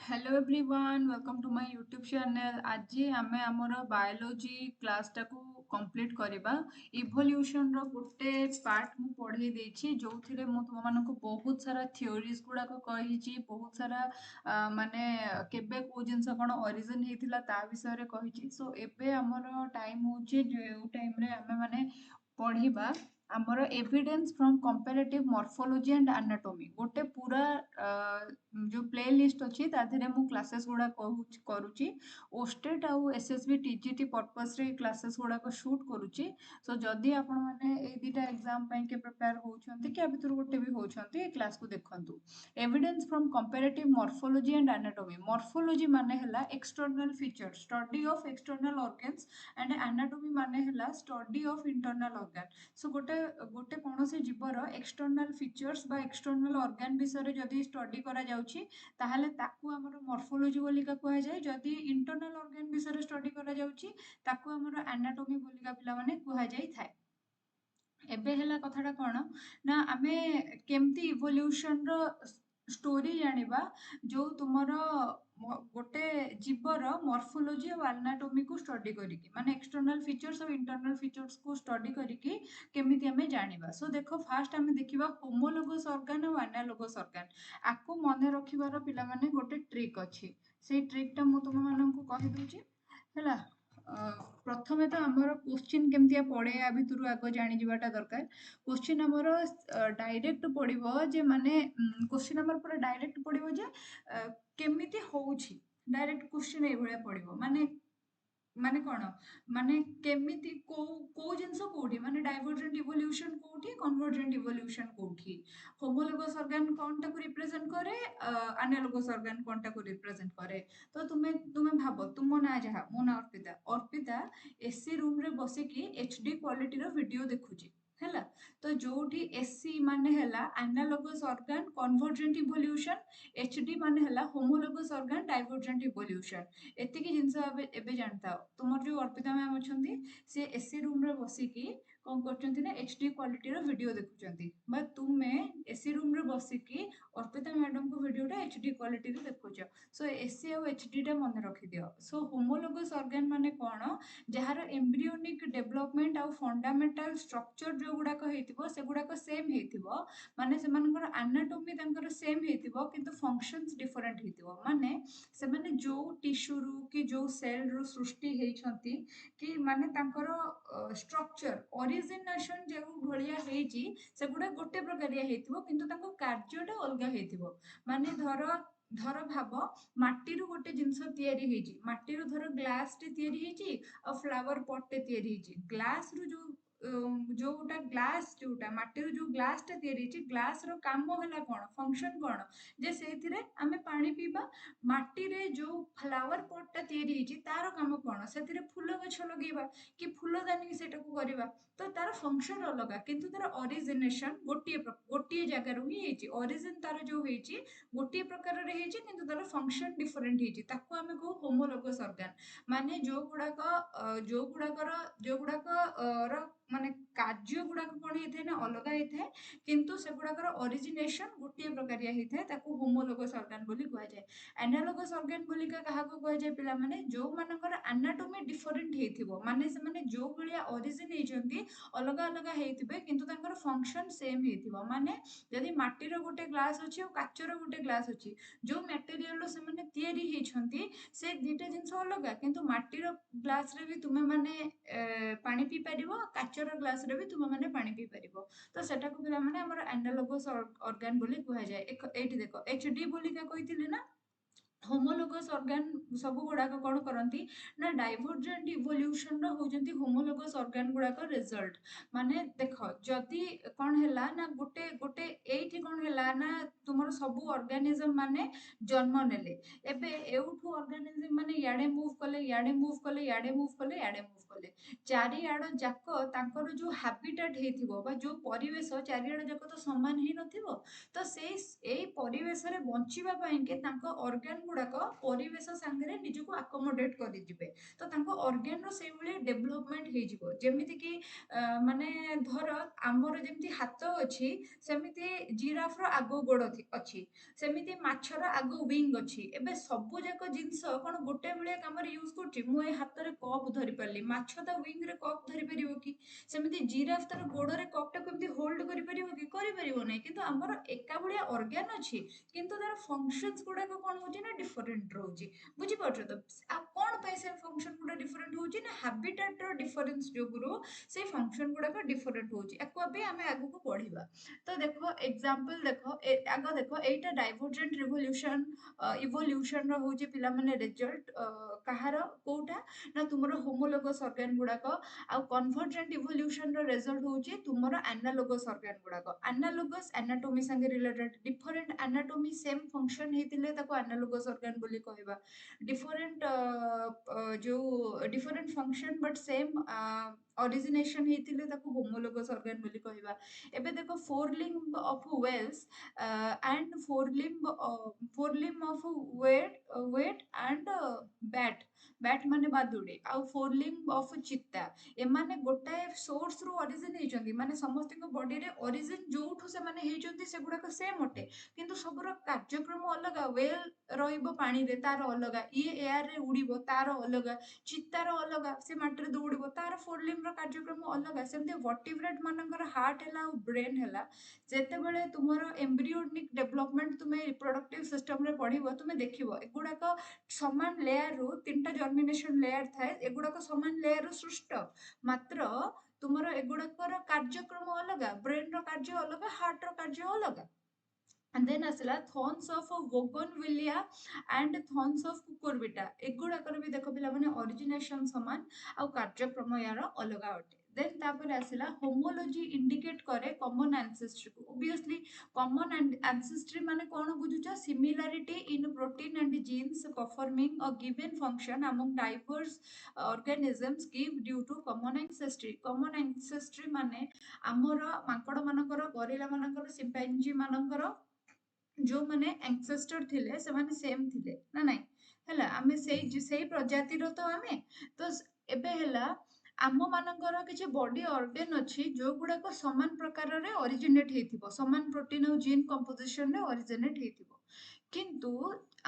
Hello everyone welcome to my YouTube channel. आज आम आमर बायोलॉजी क्लास टाको कंप्लीट करवा। इवोल्यूशन रो गोटे पार्ट मु पढ़े देछि जो थिरे मु तुम मानको बहुत सारा थ्योरीज गुडाक कहिछि, बहुत सारा माने केबे को जिंस कोन ओरिजिन हेतिला ता विषय रे कहिछि। सो एबे हमर टाइम होछि जो टाइम रे हमें माने पढ़िबा आमर evidence from comparative morphology and anatomy. गोटे पूरा जो प्ले लिस्ट अच्छी ताधे मु क्लासेस गुड़ा करुच्ची। ओस्टेट आउ एसएसबी टीजीटी पर्पस रे क्लासेस गुड़ा शूट करुच्ची। सो जदि आपण माने ए दुटा एग्जाम के प्रिपेयर होउछंती कि भितर गोटे भी होउछंती ए क्लास को देखंतु। Evidence from comparative morphology and anatomy. Morphology माने हला external feature, study of external organs, and anatomy माने हला स्टडी ऑफ इंटरनल ऑर्गन। सो गोटे गोटे कौनसी जीवर एक्सटर्नल फीचर्स बा एक्सटर्नल ऑर्गन विषय जदि स्टडी करा जाउछि ताहले ताकू हमर मॉर्फोलॉजी बोलिका कुहा जाय। जदि इंटरनल ऑर्गन विषय स्टडी करा जाउछि ताकू हमर एनाटॉमी बोलिका पिला माने कुहा जाय थाए। एबे हेला कथाटा कौन ना आमे केमती इवोल्यूशन रो स्टोरी जानिबा जो तुमर गोटे जीवर मॉर्फोलॉजी और एनाटॉमी को स्टडी करिकी माने एक्सटर्नल फीचर्स और इंटरनल फीचर्स को स्टडी करिकी केमिति हमें जानिबा। सो देखो फास्ट हमें देखिबा होमोलोगस ऑर्गन और एनालोगस ऑर्गन। आकु मने रखिबार पिला माने गोटे ट्रिक अछि। से ट्रिकटा मु तुम माननकु कहि दोछि हैला। प्रथमे तो आमर क्वेश्चन केमतिया पड़े या भितर आग जानी जीवाटा दरकार। क्वेश्चन आमर डायरेक्ट पड़िबो जे माने क्वेश्चन आमर पूरा डायरेक्ट पड़िबो जे केमिति होउछि। डायरेक्ट क्वेश्चन ए भलिया पड़िबो माने माने कोन माने केमिति को जिंस कोठी माने डाइवर्जेंट इवोल्यूशन कोठी, कन्वर्जेंट इवोल्यूशन कोठी। होमोलोगस ऑर्गन कोनटा को रिप्रेजेंट करे, एनालोगस ऑर्गन कोनटा को रिप्रेजेंट करे। तो तुमे तुमे भाबो तुम ना जहा मो ना अर्पिता अर्पिता एसी रूम रे बसी की एचडी क्वालिटी रो वीडियो देखुची हैला। तो जोठी एसी माने हैला analogous organ convergent evolution, HD माने हैला होमोलोगस ऑर्गन डाइवर्जेंट इवोल्यूशन। एतिकी जिंस एबे जानता तुमर जो अर्पिता मैम अछंती से एसी रूम रे बसी की कोन करचंती ना एचडी क्वालिटी रो वीडियो देखुचंती बा तुमे एसी रूम रे बसी की अर्पिता मैडम को वीडियोटा एचडी क्वालिटी रे देखुछ। सो एसी और एचडी टा मन रखि दियो। सो होमोलोगस ऑर्गन माने कोन जहार एम्ब्रियोनिक डेवलपमेंट आ फंडामेंटल स्ट्रक्चर जो गुडाक हेतिबो से गुडाक सेम हेतिबो माने सेमानकर एनाटॉमी तांकर सेम हेतिबो किंतु फंक्शंस डिफरेंट हेतिबो। माने सेमाने जो टिश्यू रु कि जो सेल रु सृष्टि हेइछंती कि माने तांकर स्ट्रक्चर ओरिजिनेशन जे भलिया हेइची सेगुडा गोटे प्रकारिया हेतिबो किंतु तांको कार्यटा अलगा हेतिबो। माने धर भाव माटी रु गोटे जिंस तयारी हेइची, माटी रु धर ग्लास टे तयारी हेइची आ फ्लावर पॉट टे तयारी हेइची। ग्लास रु जोटा ग्लास जोटा माटी रु जो ग्लास टे तयारी हेइची ग्लास रो काम होला कोन फंक्शन कोन जे सेथिरे आमे पानी पीबा। माटी रे जो फ्लावर पॉट टा तयारी हेइची तार काम कोन सेथिरे फूल गछ लगेबा कि फूलदानी सेटा को करबा। तो तार फंक्शन अलगा किंतु तार ओरिजिनेशन गोटिए जगह रु ही हेइची। ओरिजिन तार जो हेइची गोटिए प्रकार रे हेइची किंतु तार फंक्शन डिफरेंट हेइची ताको आमे को होमोलोगस ऑर्गन। माने जो गुडाक रो माने कार्य गुडाक कोन हेइथे ना अलगा हेइथे किंतु से गुडाकर ओरिजिनेशन गोटिए प्रकारिया हेइथे ताको होमोलोगस ऑर्गन बोली कहै जाय। एनालोगस ऑर्गन बोली कहा को कहै जाय पिला माने जो मानकर एनाटॉमी डिफरेंट हेइथिबो माने से माने जो भलिया ओरिजिन हेइचंती अलगा अलगा हेइथिबे किंतु तांकर फंक्शन सेम हेइथिबो। माने यदि माटी रो गोटे ग्लास अछि और काच रो गोटे ग्लास अछि जो मटेरियल रो से माने तयारी हेइछंती से दिटा जिंस अलगा किंतु माटी रो ग्लास रे भी तुमे माने पानी पी परिबो, काच रो ग्लास रे भी तुमे माने पानी पी परिबो। तो सेटा को पिला माने हमर एनालोगस ऑर्गन बोली कहै जाय। एठी देखो एचडी बोली का कहिथिले ना होमोलोगस ऑर्गन सब गुड़ाक कौन करती ना डाइवर्जेंट इवोल्यूशन होजंती होमोलोगस ऑर्गन गुड़ाक रिजल्ट। माने देख जदि कौन हैला ना गोटे गोटे एठी कौन हैला ना तुमर सब ऑर्गेनिज्म माने जन्म नेले एबे एउठू ऑर्गेनिज्म माने याडे मूव कले याडे मूव कले याडे मूव कले याडे मूव कले चारिआड जाक तांकर जो हैबिटेट हेथिबो बा जो परिवेश चारिआड जाक तो समान ही नथिबो। तो से एई ପରିବେଶରେ ବଞ୍ଚିବା ପାଇଁକି ତାଙ୍କ ଅର୍ଗାନ ଗୁଡାକ ପରିବେଶ ସାଙ୍ଗରେ ନିଜକୁ ଆକୋମୋଡେଟ୍ କରିଯିବେ। ତ ତାଙ୍କ ଅର୍ଗାନର ସେଇଭଳି ଡେଭଲପମେଣ୍ଟ ହେଇଯିବ। ଯେମିତିକି ମାନେ ଧର ଆମର ଯେମିତି ହାତ ଅଛି, ସେମିତି ଜିରାଫର ଆଗ ଗୋଡ଼ ଅଛି, ସେମିତି ମାଛର ଆଗ ୱିଙ୍ଗ ଅଛି। ଏବେ ସବୁ ଯାକ ଜିନିଷ କଣ ଗୋଟେ ଭଳିଆ କାମରେ ୟୁଜ କରୁଛି? ମୁଁ ଏ ହାତରେ କପ୍ ଧରି ପାରିଲି, ମାଛ ତା ୱିଙ୍ଗରେ କପ୍ ଧରି ପାରିବ କି? ସେମିତି ଜିରାଫ ତାର ଗୋଡରେ କପ୍ ଟାକୁ ଏମିତି ହୋଲ୍ଡ କରିପାରିବ କି? କରିପାରିବ ନାହିଁ। କିନ୍ତୁ ଆମର ଏକା ଭଳିଆ ଅର୍ଗାନ ଅଛି, କିନ୍ତୁ ତାର ଫଙ୍କସନ୍ସ ଗୁଡାକ କଣ ହଉଛି ନା ଡିଫରେଣ୍ଟ ରହୁଛି। ବୁଝିପାରୁଛ ତ? ଆଉ କଣ ପାଇଁ ସେ ଫଙ୍କସନ ଗୁଡା ଡିଫରେଣ୍ଟ ହଉଛି ନା ହାବିଟାଟ ର ଡିଫରେନ୍ସ ଯୋଗୁରୁ ସେଇ ଫଙ୍କସନ ଗୁଡାକ ଡିଫରେଣ୍ଟ ହଉଛି। ୟାକୁ ଏବେ ଆମେ ଆଗକୁ ପଢିବା। ତ ଦେଖ ଏକ୍ସାମ୍ପଲ ଦେଖ, ଆଗ ଦେଖ ଏଇଟା ଡାଇଭରଜେଣ୍ଟ ଇଭଲ୍ୟୁସନ ର ହଉଛି ପିଲାମାନେ ରେଜଲ୍ଟ। କାହାର କୋଉଟା ନା ତୁମର ହୋମୋଲୋଗସ୍ ଅର୍ଗାନ ଗୁଡାକ। ଆଉ କନଭର୍ଜେଣ୍ଟ ଇଭଲ୍ୟୁସନ ର ରେଜଲ୍ଟ ହଉଛି ତୁମର ଆନାଲୋଗସ୍ ଅର୍ଗାନ ଗୁଡାକ। ଆନାଲୋଗସ୍ ଆନାଟୋମି ସାଙ୍ଗେ related. Different anatomy same function ହେଇଥିଲେ ତାକୁ ଆନାଲୋଗସ୍ ଅର୍ଗାନ ବୋଲି କହିବା। ଡିଫରେଣ୍ଟ ଯୋଉ ଡିଫରେଣ୍ଟ ଫଙ୍କସନ ବଟ୍ ସେମ୍ ଅରିଜିନେସନ ହେଇଥିଲେ ତାକୁ ହୋମୋଲୋଗସ୍ ଅର୍ଗାନ ବୋଲି କହିବା। ଏବେ ଦେଖ forelimb of whales and forelimb of wet and bat. Bat ମାନେ ବାଦୁଡି, ଆଉ ଫୋର୍ ଲିମ୍ବ ଅଫ ଚିତା। ଏମାନେ ଗୋଟାଏ ସୋର୍ସ ରୁ ଅରିଜିନ ହେଇଛନ୍ତି। ମାନେ ସମସ୍ତଙ୍କ ବଡିରେ ଅରିଜିନ ଯୋଉଠୁ ସେମାନେ ହେଇଛନ୍ତି ସେଗୁଡାକ ସେମ୍ ଅଟେ, କିନ୍ତୁ ସବୁର କାର୍ଯ୍ୟକ୍ରମ ଅଲଗା। ୱେଲ୍ ରହିବ ପାଣିରେ, ତାର ଅଲଗା। ଇଏ ଏୟାରରେ ଉଡିବ, ତାର ଅଲଗା। ଚିତାର ଅଲଗା, ସେ ମାଟିରେ ଦୌଡିବ, ତାର ଫୋର୍ ଲିମ୍ବର କାର୍ଯ୍ୟକ୍ରମ ଅଲଗା। ସେମିତି ଭର୍ଟିବ୍ରେଟ୍ ମାନଙ୍କର ହାର୍ଟ ହେଲା ଆଉ ବ୍ରେନ୍ ହେଲା। ଯେତେବେଳେ ତୁମର ଏମ୍ବ୍ରିଓନିକ ଡେଭଲପମେଣ୍ଟ ତୁମେ ରିପ୍ରଡକ୍ଟିଭ ସିଷ୍ଟମରେ ପଢିବ, ତୁମେ ଦେଖିବ ଏଗୁଡାକ ସମାନ ଲେୟାରରୁ ତିନିଟା ଜର୍ମିନେସନ ଲେୟାର ଥାଏ। ଏଗୁଡାକ ସମାନ ଲେୟାରରୁ ସୃଷ୍ଟ, ମାତ୍ର ତୁମର ଏଗୁଡାକର କାର୍ଯ୍ୟକ୍ରମ ଅଲଗା। ବ୍ରେନ୍ ର କାର୍ଯ୍ୟ ଅଲଗା, ହାର୍ଟ ର କାର୍ଯ୍ୟ ଅଲଗା। And then ଆସିଲା thorns of ବୋଗନଭିଲିଆ and thorns of କୁକୁରବିଟା। ଏଗୁଡାକର ବି ଦେଖ ପିଲାମାନେ ଅରିଜିନେସନ ସମାନ ଆଉ କାର୍ଯ୍ୟକ୍ରମ ୟାର ଅଲଗା ଅଟେ। ଦେନ୍ ତାପରେ ଆସିଲା ହୋମୋଲୋଜି ଇଣ୍ଡିକେଟ କରେ କମନ ଆନସେଷ୍ଟ୍ରିକୁ। ଓବିୟସଲି କମନ ଆନସେଷ୍ଟ୍ରି ମାନେ କଣ ବୁଝୁଛ? Similarity in protein and jeans performing a given function among diverse organisms give due to common ancestry। common ancestry ମାନେ ଆମର ମାଙ୍କଡ ମାନଙ୍କର, ଗରିଲା ମାନଙ୍କର, ସିମ୍ପାଞ୍ଜି ମାନଙ୍କର ଯୋଉମାନେ ଆncestor ଥିଲେ ସେମାନେ ସେମ୍ ଥିଲେ ନା ନାଇଁ? ହେଲା, ଆମେ ସେଇ ପ୍ରଜାତିର ତ ଆମେ। ତ ଏବେ ହେଲା ଆମ ମାନଙ୍କର କିଛି ବଡି ଅର୍ଗାନ ଅଛି ଯୋଉ ଗୁଡାକ ସମାନ ପ୍ରକାରରେ ଅରିଜିନେଟ ହେଇଥିବ, ସମାନ ପ୍ରୋଟିନ ଆଉ ଜିନ୍ କମ୍ପୋଜିସନରେ ଅରିଜିନେଟ ହେଇଥିବ। କିନ୍ତୁ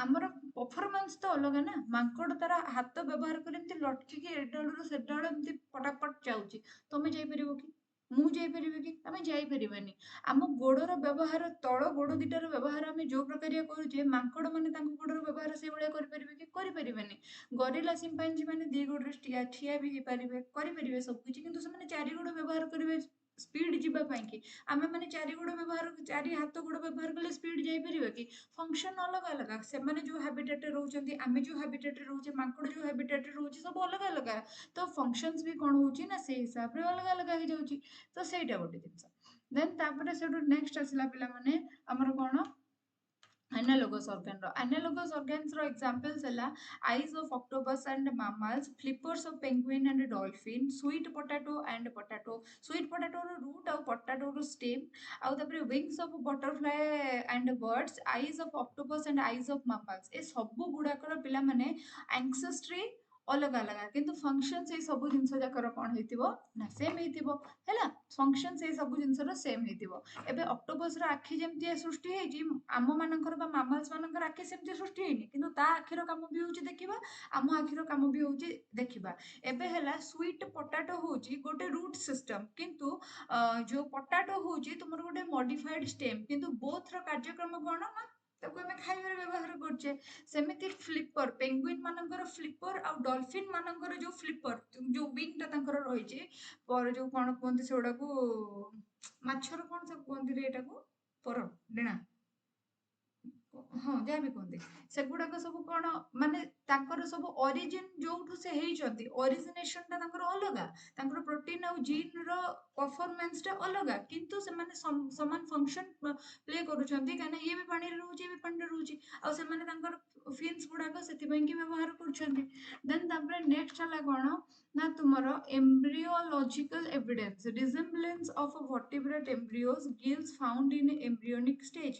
ଆମର ପରଫରମାନ୍ସ ତ ଅଲଗା ନା। ମାଙ୍କଡ ତାର ହାତ ବ୍ୟବହାର କରି ଏମିତି ଲଟକିକି ଏଡାଳରୁ ସେଡାଳ ଏମିତି ପଟାପଟ ଯାଉଛି, ତମେ ଯାଇପାରିବ କି? ମୁଁ ଯାଇପାରିବି କି? ଆମେ ଯାଇପାରିବାନି। ଆମ ଗୋଡର ବ୍ୟବହାର, ତଳ ଗୋଡ ଦିଟାର ବ୍ୟବହାର ଆମେ ଯୋଉ ପ୍ରକାରିଆ କରୁଛେ, ମାଙ୍କଡ ମାନେ ତାଙ୍କ ଗୋଡର ବ୍ୟବହାର ସେଇଭଳିଆ କରିପାରିବେ କି? କରିପାରିବେନି। ଗରିଲା ସିମ୍ପାଞ୍ଜି ମାନେ ଦି ଗୋଡରେ ଠିଆ ବି ହେଇପାରିବେ, କରିପାରିବେ ସବୁ କିଛି, କିନ୍ତୁ ସେମାନେ ଚାରି ଗୋଡ ବ୍ୟବହାର କରିବେ ସ୍ପିଡ ଯିବା ପାଇଁ କି। ଆମେ ମାନେ ଚାରି ହାତ ଗୋଡ ବ୍ୟବହାର କଲେ ସ୍ପିଡ ଯାଇପାରିବା କି? ଫଙ୍କସନ ଅଲଗା ଅଲଗା। ସେମାନେ ଯୋଉ ହାବିଟାଟରେ ରହୁଛନ୍ତି, ଆମେ ଯୋଉ ହାବିଟାଟରେ ରହୁଛେ, ମାଙ୍କଡ ଯୋଉ ହାବିଟାଟରେ ରହୁଛି, ସବୁ ଅଲଗା ଅଲଗା। ତ ଫଙ୍କସନ୍ସ ବି କଣ ହଉଛି ନା ସେଇ ହିସାବରେ ଅଲଗା ଅଲଗା ହେଇଯାଉଛି। ତ ସେଇଟା ଗୋଟେ ଜିନିଷ। ଦେନ୍ ତାପରେ ସେଠୁ ନେକ୍ସଟ ଆସିଲା ପିଲାମାନେ ଆମର କଣ? Analogous organ ର। Analogous organs ର examples ହେଲା eyes of octopus and mammals, flippers of penguin and dolphin, sweet potato and potato। sweet potato ର root ଆଉ potato ର stem, ଆଉ ତାପରେ wings of butterfly and birds, eyes of octopus and eyes of mammals। ଏ ସବୁ ଗୁଡାକର ପିଲାମାନେ ancestry ଅଲଗା ଅଲଗା, କିନ୍ତୁ ଫଙ୍କସନ ସେଇ ସବୁ ଜିନିଷ ଯାକର କଣ ହେଇଥିବ ନା ସେମ୍ ହେଇଥିବ। ହେଲା, ଫଙ୍କସନ ସେଇ ସବୁ ଜିନିଷର ସେମ୍ ହେଇଥିବ। ଏବେ ଅକ୍ଟୋପସ ର ଆଖି ଯେମିତି ସୃଷ୍ଟି ହେଇଛି, ଆମ ମାନଙ୍କର ବା ମାମାଲ୍ସ ମାନଙ୍କର ଆଖି ସେମିତି ସୃଷ୍ଟି ହେଇନି, କିନ୍ତୁ ତା ଆଖିର କାମ ବି ହଉଛି ଦେଖିବା, ଆମ ଆଖିର କାମ ବି ହଉଛି ଦେଖିବା। ଏବେ ହେଲା ସୁଇଟ୍ ପଟାଟୋ ହଉଛି ଗୋଟେ ରୁଟ୍ ସିଷ୍ଟମ, କିନ୍ତୁ ଯୋଉ ପଟାଟୋ ହଉଛି ତୁମର ଗୋଟେ ମଡିଫାଏଡ ଷ୍ଟେମ୍, କିନ୍ତୁ ବୋଥ୍ ର କାର୍ଯ୍ୟକ୍ରମ କଣ ନା ତାକୁ ଆମେ ଖାଇବାରେ ବ୍ୟବହାର କରୁଛେ। ସେମିତି ଫ୍ଲିପର, ପେଙ୍ଗୁଇନ ମାନଙ୍କର ଫ୍ଲିପର ଆଉ ଡଲଫିନ ମାନଙ୍କର ଯୋଉ ଫ୍ଲିପର, ଯୋଉ ୱିଙ୍ଗ ଟା ତାଙ୍କର ରହିଛି, ଯୋଉ କଣ କୁହନ୍ତି ସେଗୁଡାକୁ, ମାଛର କଣ ସବୁ କୁହନ୍ତି ରେ ଏଟାକୁ, ପର ଡେଣା, ହଁ ଯାହା ବି କୁହନ୍ତି, ସେଗୁଡାକ ସବୁ କଣ ମାନେ ତାଙ୍କର ସବୁ ଅରିଜିନ ଯୋଉଠୁ ସେ ହେଇଛନ୍ତି, ଅରିଜିନେସନ ଟା ତାଙ୍କର ଅଲଗା। ତାଙ୍କର ପ୍ରୋଟିନ ଆଉ ଜିନ୍ ର परफॉर्मेंस टा अलग किंतु से माने समान फंक्शन प्ले करूछंती काना ये भी पानी रे रहउची ये भी पानी रे रहउची आ से माने तांकर फिन्स गुडाक सेति पई कि व्यवहार करूछंती देन तापरे नेक्स्ट हला कोन ना तुमरो embryological evidence resemblance of a vertebrate embryos gills found in embryonic stage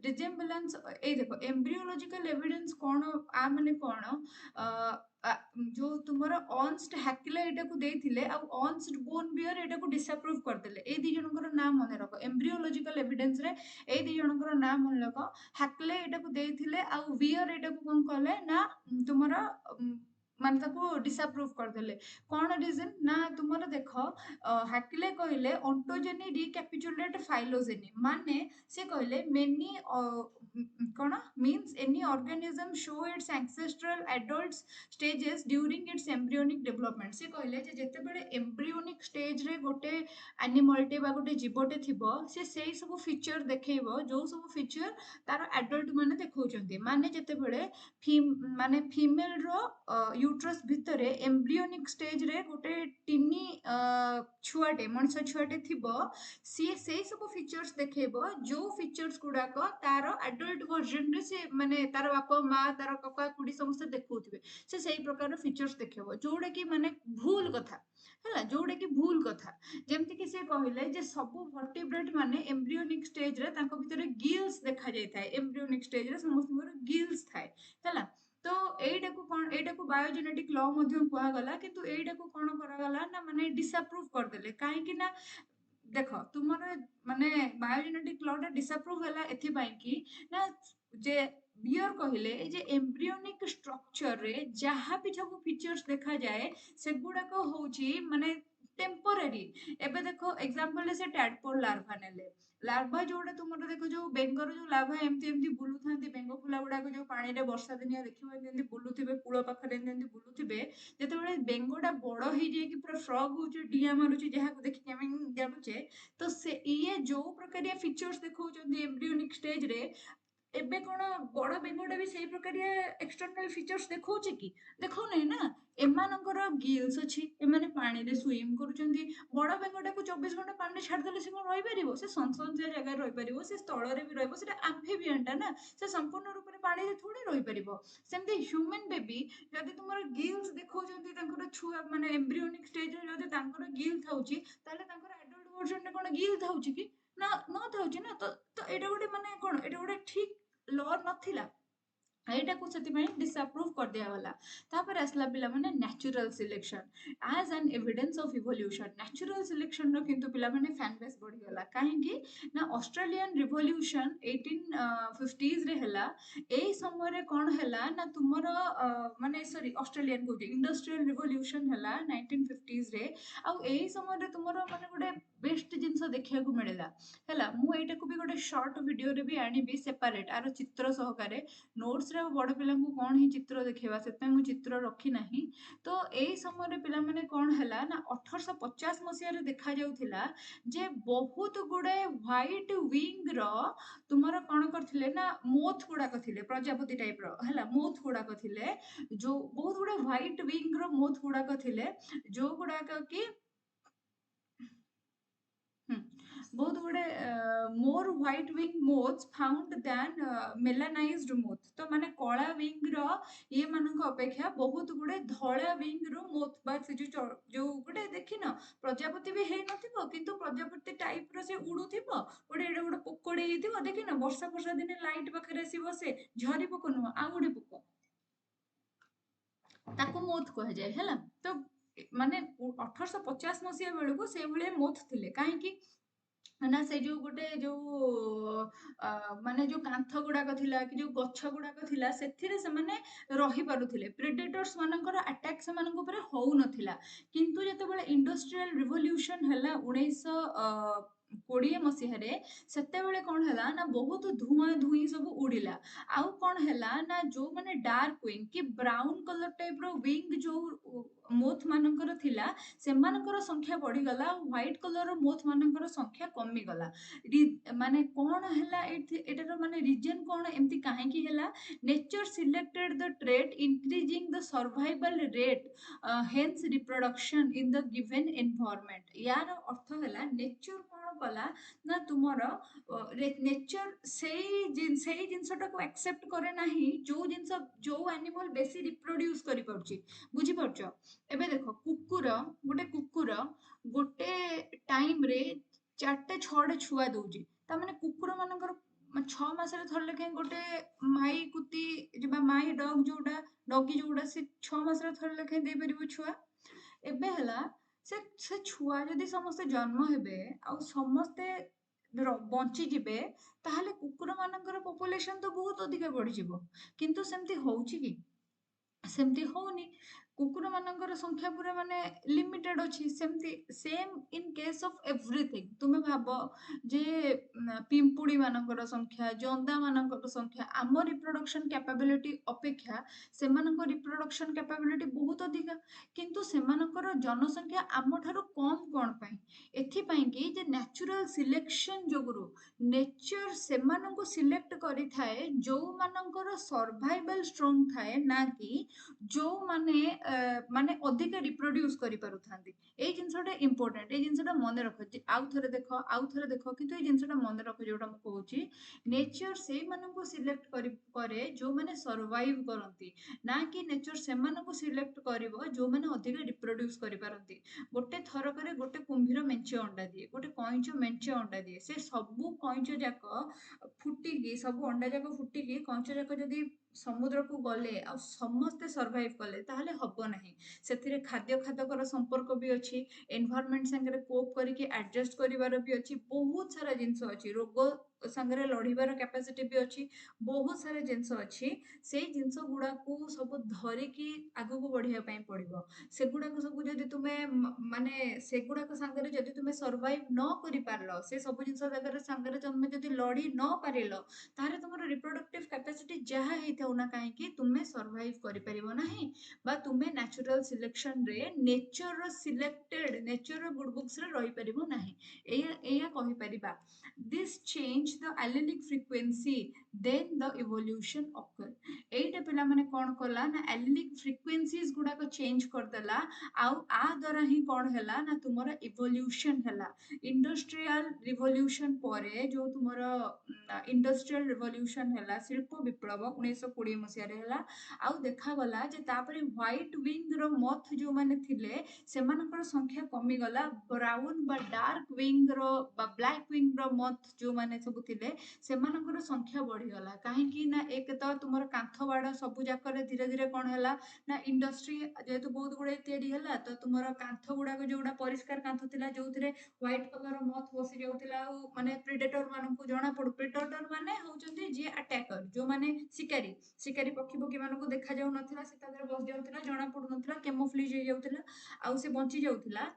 resemblance ए देखो embryological evidence कोन आ माने कोन जो तुमरो ऑन्स्ट हैक्ले एटा को देथिले आ ऑन्स्ट बोन बियर एटा को डिसअप्रूव करदेले ए दी जनकर नाम मन रखो एम्ब्रियोलॉजिकल एविडेंस रे ए दी जनकर नाम मन रखो हैक्ले एटा को देथिले आ वियर एटा को कोन कले ना तुमरो माने ताको डिसअप्रूव करदेले कोन रीजन ना तुमरो देखो हैक्ले कहले ओंटोजेनी रिकैपिचुलेट फाइलोजेनी माने से कहले many cone means any organism show it's ancestral adults stages during its embryonic development से कहले जे जेते बेले एम्ब्रियोनिक स्टेज रे गोटे एनिमल टे बा गोटे जीवटे थिबो से सेई सब फीचर देखैबो जो सब फीचर तार एडल्ट माने देखौचंती माने जेते बेले माने फीमेल रो यूट्रस भितरे एम्ब्रियोनिक स्टेज रे गोटे टिनी छुआटे मनुष्य छुआटे थिबो सी सेई सब फीचर्स देखैबो जो फीचर्स गुडाक तार एडल्ट वर्जन रे से माने तार बापा माँ तार कका कुड़ी समस्त देखौथिबे से सही प्रकार फीचर्स देखो जोड़ा कि माने भूल कथा है जोड़ा कि भूल कथा जेमती कि से कहले जे सब वर्टिब्रेट माने एम्ब्रियोनिक स्टेज रे तांको भितरे गिल्स देखा जाय थाए एम्ब्रियोनिक स्टेज रे समस्त मोर गिल्स थाए हैला तो एटा को बायोजेनेटिक लॉ मध्यम कुआ गला किंतु एटा को कोन करा गला ना माने डिसअप्रूव कर देले काहे कि ना देख तुमर माने बायोजेनेटिक लॉ टा डिसअप्रूव होला एथि पई कि ना जे बियर कहले जे एम्ब्रियोनिक स्ट्रक्चर रे जहा भी सब फीचर्स देखा जाए सेगुडा को होची माने टेम्पररी एबे देखो एग्जांपल से टैडपोल लार्वा नेले लार्वा जोडा तुमर देखो जो बेंगर जो लार्वा एमती एमती बुलु थांती बेंग फुला गुडा को जो पानी रे वर्षा दिनिया देखिबो एमती बुलुथिबे कूळ पाखरे एमती बुलुथिबे जेतेबेले बेंगोटा बड़ ही जे कि पूरा फ्रॉग होची डिया मारुची जहा को देखि हम जानुचे तो से ये जो प्रकारिया फीचर्स देखौचंदी एम्ब्रियोनिक स्टेज रे एबे कोन बड़ बेंगोटा भी सेही प्रकारिया एक्सटर्नल फीचर्स देखौचे कि देखौ नै ना एमानकर गिल्स अछि एमाने पानी रे स्विम करूचंदी बड़ बेंगोटा को 24 घंटा पानी रे छाड़ देले से कोन रहि परिबो से सनसन जगह रहि परिबो से स्थल रे भी रहबो सेटा एम्फिबियन टा ना से संपूर्ण रूप रे पानी रे थोड़ी रहि परिबो सेमती ह्यूमन बेबी जदि तुमर गिल्स देखौचंदी तांकर छुआ माने एम्ब्रियोनिक स्टेज रे जदि तांकर गिल थाउची ताले तांकर एडल्ट वर्जन रे कोन गिल थाउची कि ना न थाउची ना तो एटा गोटे माने कोन एटा गोटे ठीक लॉ नथिला एटा को सेति में डिसअप्रूव कर दिया वाला तापर असला पिला माने natural selection as an evidence of evolution natural selection रो किंतु पिला माने फैन बेस बढ़ी गला काहे कि ना ऑस्ट्रेलियन रिवॉल्यूशन 1850s रे हला एई समय रे कोन हला ना तुमरो माने सॉरी ऑस्ट्रेलियन को इंडस्ट्रियल रिवॉल्यूशन हला 1950s रे आ एई समय रे तुमरो माने गोटे बेस्ट जिंस देखिया को मिलला हला मु एटा को भी गोटे शॉर्ट वीडियो रे भी आनी भी सेपरेट आरो चित्र सहकारे नोट्स रे बड़ पिला को कोन ही चित्र देखेबा सेते मु चित्र रखी नाही तो एई समय रे पिला माने कोन हला ना 1850 मसिया रे देखा जाउथिला जे बहुत गुडे व्हाइट विंग रो तुमरो कोन करथिले ना मोथ गुडा कथिले प्रजापति टाइप रो हला मोथ गुडा कथिले जो बहुत गुडे व्हाइट विंग रो मोथ गुडा कथिले जो गुडा की बहुत गुडे more white wing moths found than melanised moth तो माने कला विंग रो ये मानक अपेक्षा बहुत गुडे धला विंग रो मोथ बा से जो गुडे देखिन प्रजापति भी हे नथिबो किंतु प्रजापति टाइप रो से उडुथिबो गुडे एडे गुडे पोकोडे हिथिबो देखिन वर्षा वर्षा दिन लाइट पाखरे आसीबो से झरी पोको नु आ गुडे पोको ताको मोथ कह जाय हैला तो माने 1850 मसिया बेलको से भले मोथ थिले काहे कि ना से जो गोटे जो माने जो कांथ गुड़ाक थिला कि जो गछ गुड़ाक थिला सेथिरे से माने रही पारुथिले प्रेडेटर्स मानकर अटैक से मानक ऊपर होउ नथिला किंतु जेतेबेले इंडस्ट्रियल रिवॉल्यूशन हला 1920 मसीहारे सेतेबेले कोन हला ना बहुत धुआं धुई सब उड़िला आउ कोन हला ना जो माने डार्क विंग कि ब्राउन कलर टाइप रो विंग जो ମୋଥ ମାନଙ୍କର ଥିଲା ସେମାନଙ୍କର ସଂଖ୍ୟା ବଢିଗଲା, ହ୍ୱାଇଟ୍ କଲର ମୋଥ ମାନଙ୍କର ସଂଖ୍ୟା କମିଗଲା। ମାନେ କଣ ହେଲା ଏଟାର ମାନେ ରିଜନ କଣ, ଏମିତି କାହିଁକି ହେଲା? ନେଚର ସିଲେକ୍ଟେଡ ଦ ଟ୍ରେଟ୍ ଇନକ୍ରିଜିଂ ଦ ସର୍ଭାଇଭାଲ ରେଟ୍ ହେନ୍ସ ରିପ୍ରଡକ୍ସନ ଇନ ଦ ଗିଭେନ ଏନଭାୟରमेंट। यार अर्थ है नेचर कौन कला ना तुमर नेचर से जिनसटा को एक्सेप्ट करे ना जो जिनस जो एनिमल बेसी रिप्रोड्यूस करि पाउची। बुझी पाउछ? एबे देखो कुकुर गोटे कुकुर गोटे टाइम रे 4टे 6टे छुआ दउची, ता माने कुकुर मानकर 6 मासरे थर लेके गोटे माई कुती जिबा माई डॉग जोडा डॉगी जोडा से 6 मासरे थर लेके दे परिबो छुआ। एबे हला से छुआ जदि समस्ते जन्म हेबे आ समस्ते बंची जिबे ताहले कुकुर मानकर पॉपुलेशन तो बहुत अधिक बढ़ी जिवो। किंतु सेमती होउची कि? सेमती होउनी। कुकुर मानकर संख्या पूरा माने लिमिटेड अछि। सेमती same in case of everything. तुमे भाबो जे पिंपुड़ी मानकर संख्या, जंदा मानकर संख्या आम रिप्रोडक्शन कैपेबिलिटी अपेक्षा सेमानकर रिप्रोडक्शन कैपेबिलिटी बहुत अधिक, किंतु सेमानकर जनसंख्या आम ठारू कम कोन पई? एथि पई कि जे नेचुरल सिलेक्शन जोगुरु नेचर सेमाननको सिलेक्ट करि थाए जो मानकर सर्वाइवल स्ट्रांग थाए, ना कि जो माने माने अधिक रिप्रोड्यूस करि पारुथांती। एई जिंसटा इंपोर्टेंट, एई जिंसटा मने रखो। आउ थरे देखो किंतु एई जिंसटा मने रखो जोटा म कहूची। नेचर से मानको सिलेक्ट करे जो माने सर्वाइव करंती, ना कि नेचर से मानको सिलेक्ट करिवो जो माने अधिक रिप्रोड्यूस करि पारंती। गोटे थरकरे गोटे कुंभीर मेंचे अंडा दिए, गोटे कइंच मेंचे अंडा दिए। से सबु कइंच जाक फुटिकी, सब अंडा जाक फुटिकी कइंच जाक जदि समुद्र को गले आ समस्ते सर्वाइव कले ताहले हबो नाही। सेथिरे खाद्य खादकर संपर्क भी अछि, एनवायरनमेंट संगे कोप करिके एडजस्ट करिवार भी अछि, बहुत सारा जिंस अछि, रोग संगे लड़ीबार कैपेसिटी भी अछि, बहुत सारा जिंस अछि। से जिंस गुडा को सब धरिकी आगु को बढ़िया पई पड़िबो। सेगुडा को सब जदि तुमे माने सेगुडा को संगे जदि तुमे सर्वाइव न करि पारलो, से सब जिंस जगह संगे तुमे जदि लड़ी न पारिलो तारे तुमर रिप्रोडक्टिव कैपेसिटी जहा हेथौ ना काहे कि तुमे सर्वाइव करि परिबो नाही, बा तुमे नेचुरल सिलेक्शन रे नेचर रो सिलेक्टेड नेचर रो गुड बुक्स रे रही परिबो नाही। एया एया कहि परिबा this change the allelic frequency then the evolution occur. एटा पिला माने कोन कला ना एलिलिक फ्रीक्वेंसीज गुडा को चेंज कर देला, आउ आ द्वारा ही कोन हैला ना तुमर इवोल्यूशन हैला। इंडस्ट्रियल रिवोल्यूशन परे जो तुमर इंडस्ट्रियल रिवोल्यूशन हैला, शिल्प विप्लव 1920 मसिया रे हैला। आउ देखा गला जे तापरे व्हाइट विंग रो मथ जो माने थिले सेमानकर संख्या कमी गला। ब्राउन बा डार्क विंग रो बा ब्लैक विंग रो मथ जो माने सब थिले सेमानकर संख्या बढ़ी गला। काहे कि ना एक तो तुमर कांथ बाड़ सब जाकर धीरे धीरे कोन हैला ना इंडस्ट्री जेहेतु बहुत गुडे तैयारी हैला, तो तुमर कांथ गुडा को जोडा परिष्कार कांथ थिला जोथिरे व्हाइट कलर मथ बसी जाउथिला, माने प्रेडेटर मानकु जणा पडु। प्रेडेटर माने होउचंती जे अटैकर, जो माने शिकारी शिकारी पक्षी पक्षी मानकु देखा जाउ नथिला, से तादर बस जाउथिला, जणा पडु नथिला, कैमोफ्लेज हो जाउथिला, आउ से बंची जाउथिला।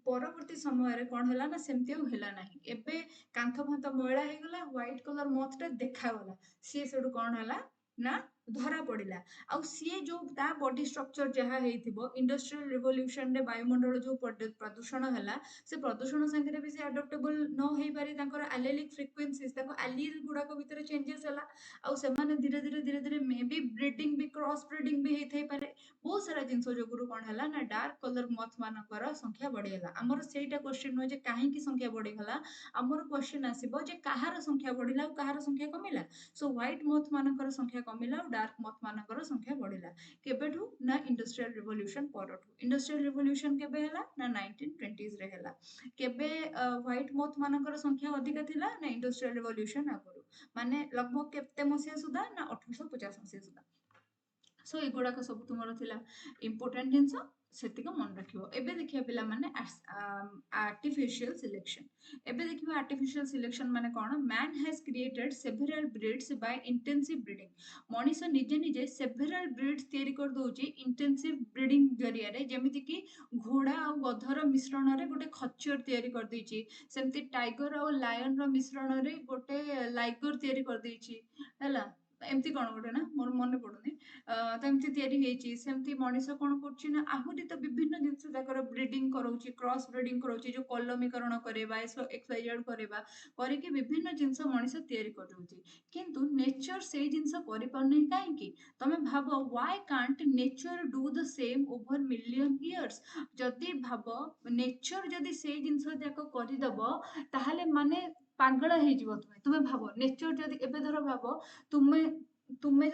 परवर्ती समय रे कोन हैला ना सेमती हो हैला नाही। एबे कांथ फांथ मैला हे गला, व्हाइट कलर मथ रे देखा गला, सी सेडु कोन हैला ना धरा पड़िला। आउ सी जो ता बॉडी स्ट्रक्चर जहा हेथिबो इंडस्ट्रियल रिवोल्यूशन रे वायुमंडल जो प्रदूषण हैला, से प्रदूषण संगे भी से अडॉप्टेबल न होई पारे। तांकर एलिलिक फ्रीक्वेंसीज ताको एलील गुडा को भीतर चेंजेस हैला, आउ से माने धीरे धीरे मे बी ब्रीडिंग भी क्रॉस ब्रीडिंग भी हेथै पारे। बहुत सारा जिंस जो गुरु कोन हैला ना डार्क कलर मथ मानकर संख्या बढ़ी हैला। हमर सेटा क्वेश्चन हो जे काहे की संख्या बढ़ी हैला, हमर क्वेश्चन आसीबो जे काहार संख्या बढ़िला और काहार संख्या कमिला। सो व्हाइट मथ मानकर संख्या कमिला और डार्क मथ मानकर संख्या बढ़िला। केबेठू ना इंडस्ट्रियल रिवोल्यूशन परठू। इंडस्ट्रियल रिवोल्यूशन केबे हैला ना 1920s रे हैला। केबे व्हाइट मथ मानकर संख्या अधिक थिला ना इंडस्ट्रियल रिवोल्यूशन आगुरु, माने लगभग केते मसिया सुधा ना 1850 मसिया सुधा। सो एगुड़ा का सब तुमर थिला इंपोर्टेंट जिंस, सेतिक मन रखिबो। एबे देखिया पिला माने आर्टिफिशियल सिलेक्शन। एबे देखिबा आर्टिफिशियल सिलेक्शन माने कोन? Man has created several breeds by intensive breeding. मनीष निजे निजे सेवरल ब्रीड्स तयारी कर दोची इंटेंसिव ब्रीडिंग जरिया रे, जेमिति कि घोड़ा और गधर मिश्रण रे गोटे खच्चर तयारी कर देची, सेमति टाइगर और लायन रो मिश्रण रे गोटे लाइगर तयारी कर देची हैला। ଏମିତି କଣ ଗୋଟେ ନା ମୋର ମନେ ପଡୁନି। ତ ଏମିତି ତିଆରି ହେଇଛି। ସେମିତି ମଣିଷ କଣ କରୁଛି ନା ଆହୁରି ତ ବିଭିନ୍ନ ଜିନିଷ ଯାକର ବ୍ରିଡିଂ କରଉଛି, କ୍ରସ୍ ବ୍ରିଡିଂ କରଉଛି, ଯୋଉ କଲମୀକରଣ କରେଇବା, ଏକ୍ସୱାଇଜେଡ୍ କରେଇବା କରିକି ବିଭିନ୍ନ ଜିନିଷ ମଣିଷ ତିଆରି କରୁଛି। କିନ୍ତୁ ନେଚର ସେଇ ଜିନିଷ କରିପାରୁନି କାହିଁକି? ତମେ ଭାବ why can't nature do the same over million years? ଯଦି ଭାବ ନେଚର ଯଦି ସେଇ ଜିନିଷ ଯାକ କରିଦବ ତାହେଲେ ମାନେ ପାଗଳ ହେଇଯିବ ତୁମେ। ତୁମେ ଭାବ ନେଚର ଯଦି ଏବେ ଧର ଭାବ ତୁମେ ତୁମେ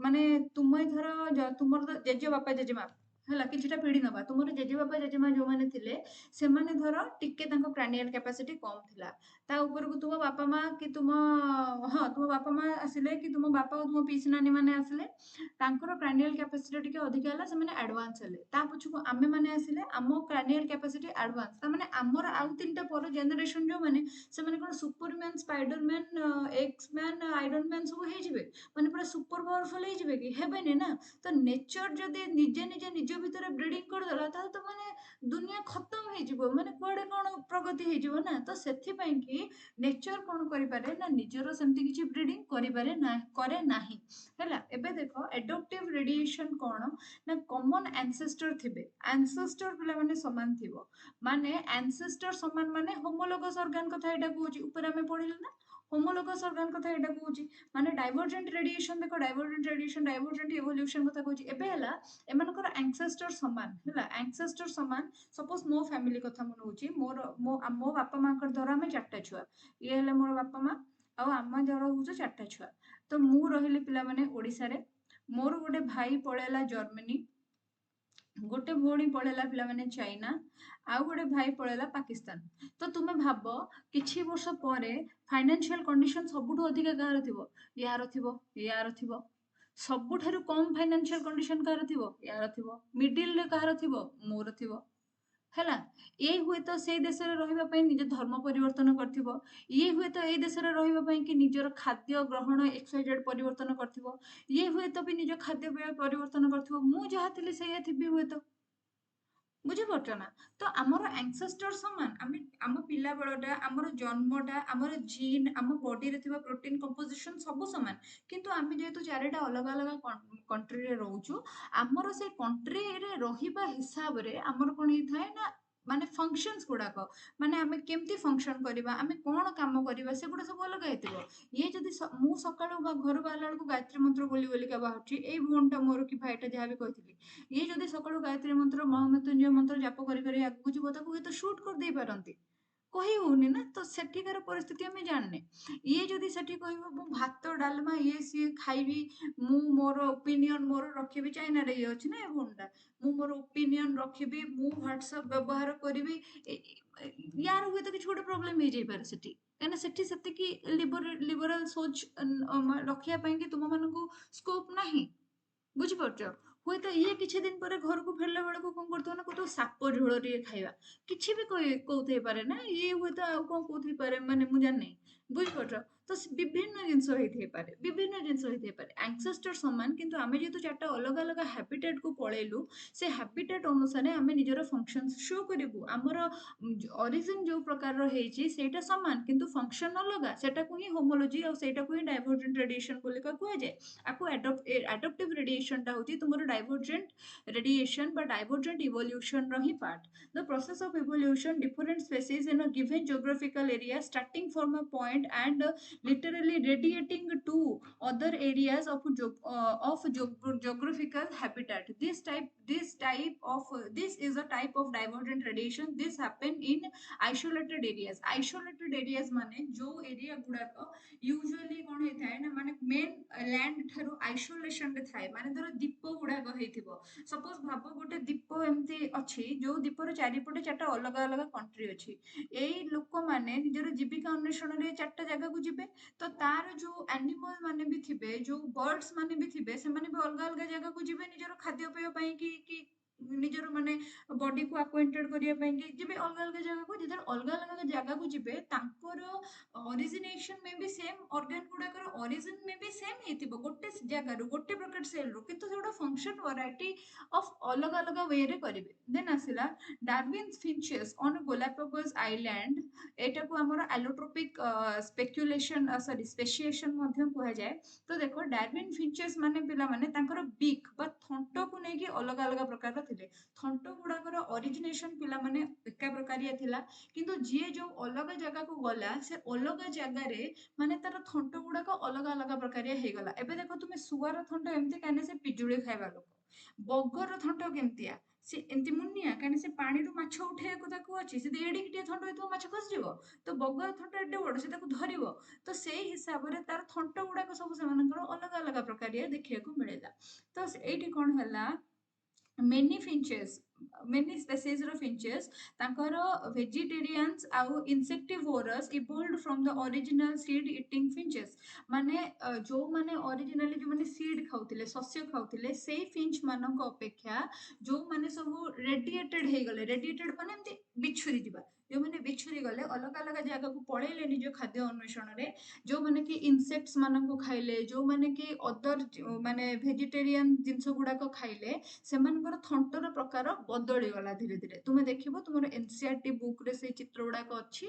ମାନେ ତୁମେ ଧର ତୁମର ତ ଜେଜେ ବାପା ଜେଜେମା ହେଲା କିଛିଟା ପିଢି ନବା ତୁମର ଜେଜେ ବାପା ଜେଜେମା ଯୋଉମାନେ ଥିଲେ ସେମାନେ ଧର ଟିକେ ତାଙ୍କ କ୍ରାନିଆଲ କ୍ୟାପାସିଟି କମ ଥିଲା। ତା ଉପରକୁ ତୁମ ବାପା ମା କି ତୁମ ହଁ ତୁମ ବାପା ମା ଆସିଲେ କି ତୁମ ବାପା ଓ ତୁମ ପିଇସି ନାନୀ ମାନେ ଆସିଲେ ତାଙ୍କର କ୍ରାନିଆଲ କ୍ୟାପାସିଟି ଟିକେ ଅଧିକା ହେଲା, ସେମାନେ ଆଡଭାନ୍ସ ହେଲେ। ତା ପଛକୁ ଆମେ ମାନେ ଆସିଲେ, ଆମ କ୍ରାନିଆଲ କ୍ୟାପାସିଟି ଆଡଭାନ୍ସ। ତାମାନେ ଆମର ଆଉ ତିନିଟା ପର ଜେନେରେସନ ଯୋଉମାନେ ସେମାନେ କଣ Superman, Spider-Man, X man, iron man ସବୁ ହେଇଯିବେ? ମାନେ ପୁରା ସୁପର ପାୱାରଫୁଲ ହେଇଯିବେ କି? ହେବେନି ନା। ତ ନେଚର ଯଦି ନିଜେ ନିଜେ ନିଜ ଭିତରେ ବ୍ରିଡିଂ କରିଦେଲା ତାହେଲେ ତ ମାନେ ଦୁନିଆ ଖତମ ହେଇଯିବ, ମାନେ କୁଆଡେ କଣ ପ୍ରଗତି ହେଇଯିବ ନା। ତ ସେଥିପାଇଁ କି ନେଚର କଣ କରିପାରେ ନା ନିଜର ସେମିତି କିଛି ବ୍ରିଡିଂ କରିପାରେ ନା, କରେ ନାହିଁ ହେଲା। ଏବେ ଦେଖ ଏଡପ୍ଟିଭ ରେଡିଏସନ କଣ ନା କମନ ଆନସେଷ୍ଟର ଥିବେ, ଆନସେଷ୍ଟର ପିଲାମାନେ ସମାନ ଥିବ, ମାନେ ଆନସେଷ୍ଟର ସମାନ ମାନେ ହୋମୋଲୋଗସ୍ ଅର୍ଗାନ କଥା ଏଇଟା କହୁଛି। ଉପରେ ଆମେ ପଢିଲେ ନା ହୋମୋଲୋଗସ୍ ଅର୍ଗାନ କଥା ଏଇଟା କହୁଛି। ମାନେ ଡାଇଭରଜେଣ୍ଟ ରେଡିଏସନ ଦେଖ, ଡାଇଭରଜେଣ୍ଟ ରେଡିଏସନ ଡାଇଭରଜେଣ୍ଟ ଇଭୋଲ୍ୟୁସନ କଥା କହୁଛି। ଏବେ ହେଲା ଏମାନଙ୍କର ଆନସେଷ୍ଟର ସମାନ ହେଲା, ଆନସେଷ୍ଟର ସମାନ। ସପୋଜ ମୋ ଫ୍ୟାମିଲି କଥା ମୁଁ ନଉଛି, ମୋ ବାପା ମାଙ୍କର ଧର ଆମେ 4ଟା ଛୁଆ, ଇଏ ହେଲେ ମୋର ବାପା ମା ଆଉ ଆମେ ଧର ହଉଛୁ 4ଟା ଛୁଆ। ତ ମୁଁ ରହିଲି ପିଲାମାନେ ଓଡିଶାରେ, ମୋର ଗୋଟେ ଭାଇ ପଳେଇଲା ଜର୍ମାନୀ, ଗୋଟେ ଭଉଣୀ ପଳେଇଲା ପିଲାମାନେ ଚାଇନା, ଆଉ ଗୋଟେ ଭାଇ ପଳେଇଲା ପାକିସ୍ତାନ। ତ ତୁମେ ଭାବ କିଛି ବର୍ଷ ପରେ ଫାଇନାନ୍ସିଆଲ କଣ୍ଡିସନ ସବୁଠୁ ଅଧିକା କାହାର ଥିବ? ୟାର ଥିବ, ୟାର ଥିବ। ସବୁଠାରୁ କମ ଫାଇନାନ୍ସିଆଲ କଣ୍ଡିସନ କାହାର ଥିବ? ୟାର ଥିବ। ମିଡିଲରେ କାହାର ଥିବ? ମୋର ଥିବ ହେଲା। ଇଏ ହୁଏତ ସେଇ ଦେଶରେ ରହିବା ପାଇଁ ନିଜ ଧର୍ମ ପରିବର୍ତ୍ତନ କରିଥିବ, ଇଏ ହୁଏତ ଏଇ ଦେଶରେ ରହିବା ପାଇଁ କି ନିଜର ଖାଦ୍ୟ ଗ୍ରହଣ ଏକ୍ସୱାଇଜେଡ୍ ପରିବର୍ତ୍ତନ କରିଥିବ, ଇଏ ହୁଏତ ବି ନିଜ ଖାଦ୍ୟପେୟ ପରିବର୍ତ୍ତନ କରିଥିବ। ମୁଁ ଯାହା ଥିଲି ସେଇଆ ଥିବି ହୁଏତ। ବୁଝିପାରୁଛ ନା? ତ ଆମର ଆncestor ସମାନ, ଆମେ ଆମ ପିଲା ବେଳଟା, ଆମର ଜନ୍ମଟା, ଆମର ଜିନ୍, ଆମ ବଡିରେ ଥିବା ପ୍ରୋଟିନ କମ୍ପୋଜିସନ ସବୁ ସମାନ। କିନ୍ତୁ ଆମେ ଯେହେତୁ 4ଟା ଅଲଗା ଅଲଗା କଣ୍ଟ୍ରିରେ ରହୁଛୁ, ଆମର ସେଇ କଣ୍ଟ୍ରିରେ ରହିବା ହିସାବରେ ଆମର କଣ ହେଇଥାଏ ନା ମାନେ ଫଙ୍କସନ୍ସ ଗୁଡାକ, ମାନେ ଆମେ କେମିତି ଫଙ୍କସନ କରିବା, ଆମେ କଣ କାମ କରିବା, ସେଗୁଡା ସବୁ ଅଲଗା ହେଇଥିବ। ଇଏ ଯଦି ମୁଁ ସକାଳୁ ଘରୁ ବାହାରିଲା ବେଳକୁ ଗାୟତ୍ରୀ ମନ୍ତ୍ର ବୋଲି ବୋଲିକା ବାହାରୁଛି, ଏଇ ଭଉଣୀଟା ମୋର କି ଭାଇଟା ଯାହା ବି କହିଥିଲି, ଇଏ ଯଦି ସକାଳୁ ଗାୟତ୍ରୀ ମନ୍ତ୍ର ମହାମୃତ୍ୟୁଞ୍ଜୟ ମନ୍ତ୍ର ଜାପ କରି କରି ଆଗକୁ ଯିବ, ତାକୁ ହୁଏତ ସୁଟ୍ କରିଦେଇ ପାରନ୍ତି। କହି ହଉନି ନା। ତ ସେଠିକାର ପରିସ୍ଥିତି ଆମେ ଜାଣିନେ। ଇଏ ଯଦି ସେଠି କହିବ ମୁଁ ଭାତ ଡାଲମା ଇଏ ସିଏ ଖାଇବି, ମୁଁ ମୋର ଓପିନିଅନ ମୋର ରଖିବି, ଚାଇନାରେ ଇଏ ଅଛି ନା ଏ ଭଉଣୀଟା, ମୁଁ ମୋର ଓପିନିଅନ ରଖିବି, ମୁଁ ହ୍ୱାଟ୍ସଆପ ବ୍ୟବହାର କରିବି, ୟାର ହୁଏତ କିଛି ଗୋଟେ ପ୍ରୋବ୍ଲେମ ହେଇଯାଇପାରେ ସେଠି। କାହିଁକିନା ସେଠି ସେତିକି ଲିବରାଲ ସୋଚ୍ ରଖିବା ପାଇଁ କି ତୁମମାନଙ୍କୁ ସ୍କୋପ ନାହିଁ। ବୁଝିପାରୁଛ? ହୁଏତ ଇଏ କିଛି ଦିନ ପରେ ଘରକୁ ଫେରିଲା ବେଳକୁ କଣ କରୁଥିବ ନା କହୁଥିବ ସାପ ଝୋଳ ଟିକେ ଖାଇବା, କିଛି ବି କହୁଥାଇପାରେ ନା। ଇଏ ହୁଏତ ଆଉ କଣ କହୁଥାଇପାରେ, ମାନେ ମୁଁ ଜାଣିନି। ବୁଝିପାରୁଛ? ତ ବିଭିନ୍ନ ଜିନିଷ ହେଇଥାଇପାରେ, ବିଭିନ୍ନ ଜିନିଷ ହେଇଥାଇପାରେ। ଆncestor ସମାନ, କିନ୍ତୁ ଆମେ ଯେହେତୁ 4ଟା ଅଲଗା ଅଲଗା ହାବିଟାଟକୁ ପଳେଇଲୁ, ସେ ହାବିଟାଟ ଅନୁସାରେ ଆମେ ନିଜର ଫଙ୍କସନ ଶୋ କରିବୁ। ଆମର ଅରିଜିନ ଯୋଉ ପ୍ରକାରର ହେଇଛି ସେଇଟା ସମାନ, କିନ୍ତୁ ଫଙ୍କସନ ଅଲଗା। ସେଟାକୁ ହିଁ ହୋମୋଲୋଜି ଆଉ ସେଇଟାକୁ ହିଁ ଡାଇଭରଜେଣ୍ଟ ରେଡିଏସନ ବୋଲି କୁହାଯାଏ। ଆକୁ ଆଡପ୍ଟିଭ ରେଡିଏସନଟା ହଉଛି ତୁମର ଡାଇଭରଜେଣ୍ଟ ରେଡିଏସନ ବା ଡାଇଭରଜେଣ୍ଟ ଇଭୋଲ୍ୟୁସନର ହିଁ part. The process of evolution, different species in a given geographical area starting from a point and literally radiating to other areas of geographical habitat. This is a type of divergent radiation. This happen in isolated areas. Isolated areas ମାନେ ଯୋଉ area ଗୁଡାକ usually କଣ ହେଇଥାଏ ନା ମାନେ main land ଠାରୁ ଆଇସୋଲେସନରେ ଥାଏ। ମାନେ ଧର ଦ୍ୱୀପ ଗୁଡାକ ହେଇଥିବ, ସପୋଜ ଭାବ ଗୋଟେ ଦ୍ୱୀପ ଏମିତି ଅଛି ଯୋଉ ଦ୍ୱୀପର ଚାରିପଟେ 4ଟା ଅଲଗା ଅଲଗା କଣ୍ଟ୍ରି ଅଛି। ଏଇ ଲୋକମାନେ ନିଜର ଜୀବିକା ଅନ୍ୱେଷଣରେ 4ଟା ଜାଗାକୁ ଯିବେ। ତ ତାର ଯୋଉ ଆନିମଲ ମାନେ ବି ଥିବେ, ଯୋଉ ବର୍ଡସ ମାନେ ବି ଥିବେ, ସେମାନେ ବି ଅଲଗା ଅଲଗା ଜାଗାକୁ ଯିବେ ନିଜର ଖାଦ୍ୟପେୟ ପାଇଁ କି ନିଜର ମାନେ ବଡିକୁ ଆକ୍ୱାଏଣ୍ଟେଡ୍ କରିବା ପାଇଁ କି ଯିବେ ଅଲଗା ଅଲଗା ଜାଗାକୁ। ଯେତେବେଳେ ଅଲଗା ଅଲଗା ଜାଗାକୁ ଯିବେ ତାଙ୍କର ଅରିଜିନେସନ ମେ ବି ସେମ୍, ଅର୍ଗାନ ଗୁଡାକର ଅରିଜିନ ମେ ବି ସେମ୍ ହେଇଥିବ ଗୋଟେ ଜାଗାରୁ ଗୋଟେ ପ୍ରକାର ସେଲରୁ, କିନ୍ତୁ ସେଗୁଡ଼ା ଫଙ୍କସନ ଭରାଇଟି ଅଫ ଅଲଗା ଅଲଗା ୱେରେ କରିବେ। ଦେନ୍ ଆସିଲା ଡାରୱିନ୍ସ ଫିଞ୍ଚେସ୍ ଅନ୍ ଗାଲାପାଗୋସ ଆଇଲ୍ୟାଣ୍ଡ। ଏଟାକୁ ଆମର ଆଲୋଟ୍ରୋପିକ ସ୍ପେକ୍ୟୁଲେସନ ସରି ସ୍ପେସିଏସନ ମଧ୍ୟ କୁହାଯାଏ। ତ ଦେଖ ଡାରୱିନ ଫିଞ୍ଚେସ୍ ମାନେ ପିଲାମାନେ ତାଙ୍କର ବିକ୍ ବା ଥଣ୍ଟକୁ ନେଇକି ଅଲଗା ଅଲଗା ପ୍ରକାରର ଥିଲେ। ଥଣ୍ଟ ଗୁଡାକର ଅରିଜିନେସନ ପିଲାମାନେ ଏକା ପ୍ରକାରିଆ ଥିଲା, କିନ୍ତୁ ଯିଏ ଯୋଉ ଅଲଗା ଜାଗାକୁ ଗଲା ସେ ଅଲଗା ଜାଗାରେ ମାନେ ତାର ଥଣ୍ଟ ଗୁଡାକ ଅଲଗା ଅଲଗା ପ୍ରକାରିଆ ହେଇଗଲା। ଏବେ ଦେଖ ତୁମେ ଶୁଆର ଥଣ୍ଟ ଏମିତି କାହିଁକି ସେ ପିଜୁଳି ଖାଇବା ଲୋକ, ବଗର ଥଣ୍ଟ କେମିତିଆ ସେ ଏମିତି ମୁନିଆ କାହିଁକି ସେ ପାଣିରୁ ମାଛ ଉଠେଇବାକୁ ତାକୁ ଅଛି, ସେ ଏଡିକି ଟିକେ ଥଣ୍ଟ ହେଇଥିବ ମାଛ ଖସିଯିବ। ତ ବଗର ଥଣ୍ଟ ଏଡେ ବଡ ସେ ତାକୁ ଧରିବ। ତ ସେଇ ହିସାବରେ ତାର ଥଣ୍ଟ ଗୁଡାକ ସବୁ ସେମାନଙ୍କର ଅଲଗା ଅଲଗା ପ୍ରକାରିଆ ଦେଖିବାକୁ ମିଳିଲା। ତ ଏଇଠି କଣ ହେଲା, many finches, many species ର finches ତାଙ୍କର vegetarians ଆଉ insectivorous evolved from the original seed eating finches। ମାନେ ଯୋଉମାନେ ଅରିଜିନାଲି ଯୋଉମାନେ ସିଡ୍ ଖାଉଥିଲେ ଶସ୍ୟ ଖାଉଥିଲେ ସେଇ ଫିଞ୍ଚ ମାନଙ୍କ ଅପେକ୍ଷା ଯୋଉମାନେ ସବୁ ରେଡିଏଟେଡ୍ ହେଇଗଲେ, ରେଡିଏଟେଡ୍ ମାନେ ଏମିତି ବିଛୁରି ଯିବା, ଯୋଉମାନେ ବିଛୁରି ଗଲେ ଅଲଗା ଅଲଗା ଜାଗାକୁ ପଳେଇଲେ ନିଜ ଖାଦ୍ୟ ଅନ୍ୱେଷଣରେ, ଯୋଉମାନେ କି ଇନସେକ୍ଟସ ମାନଙ୍କୁ ଖାଇଲେ, ଯୋଉମାନେ କି ଅଦର ମାନେ ଭେଜିଟେରିଆନ ଜିନିଷ ଗୁଡାକ ଖାଇଲେ, ସେମାନଙ୍କର ଥଣ୍ଟର ପ୍ରକାର ବଦଳିଗଲା ଧୀରେ ଧୀରେ। ତୁମେ ଦେଖିବ ତୁମର ଏନସିଆରଟି ବୁକ୍ ରେ ସେଇ ଚିତ୍ର ଗୁଡାକ ଅଛି।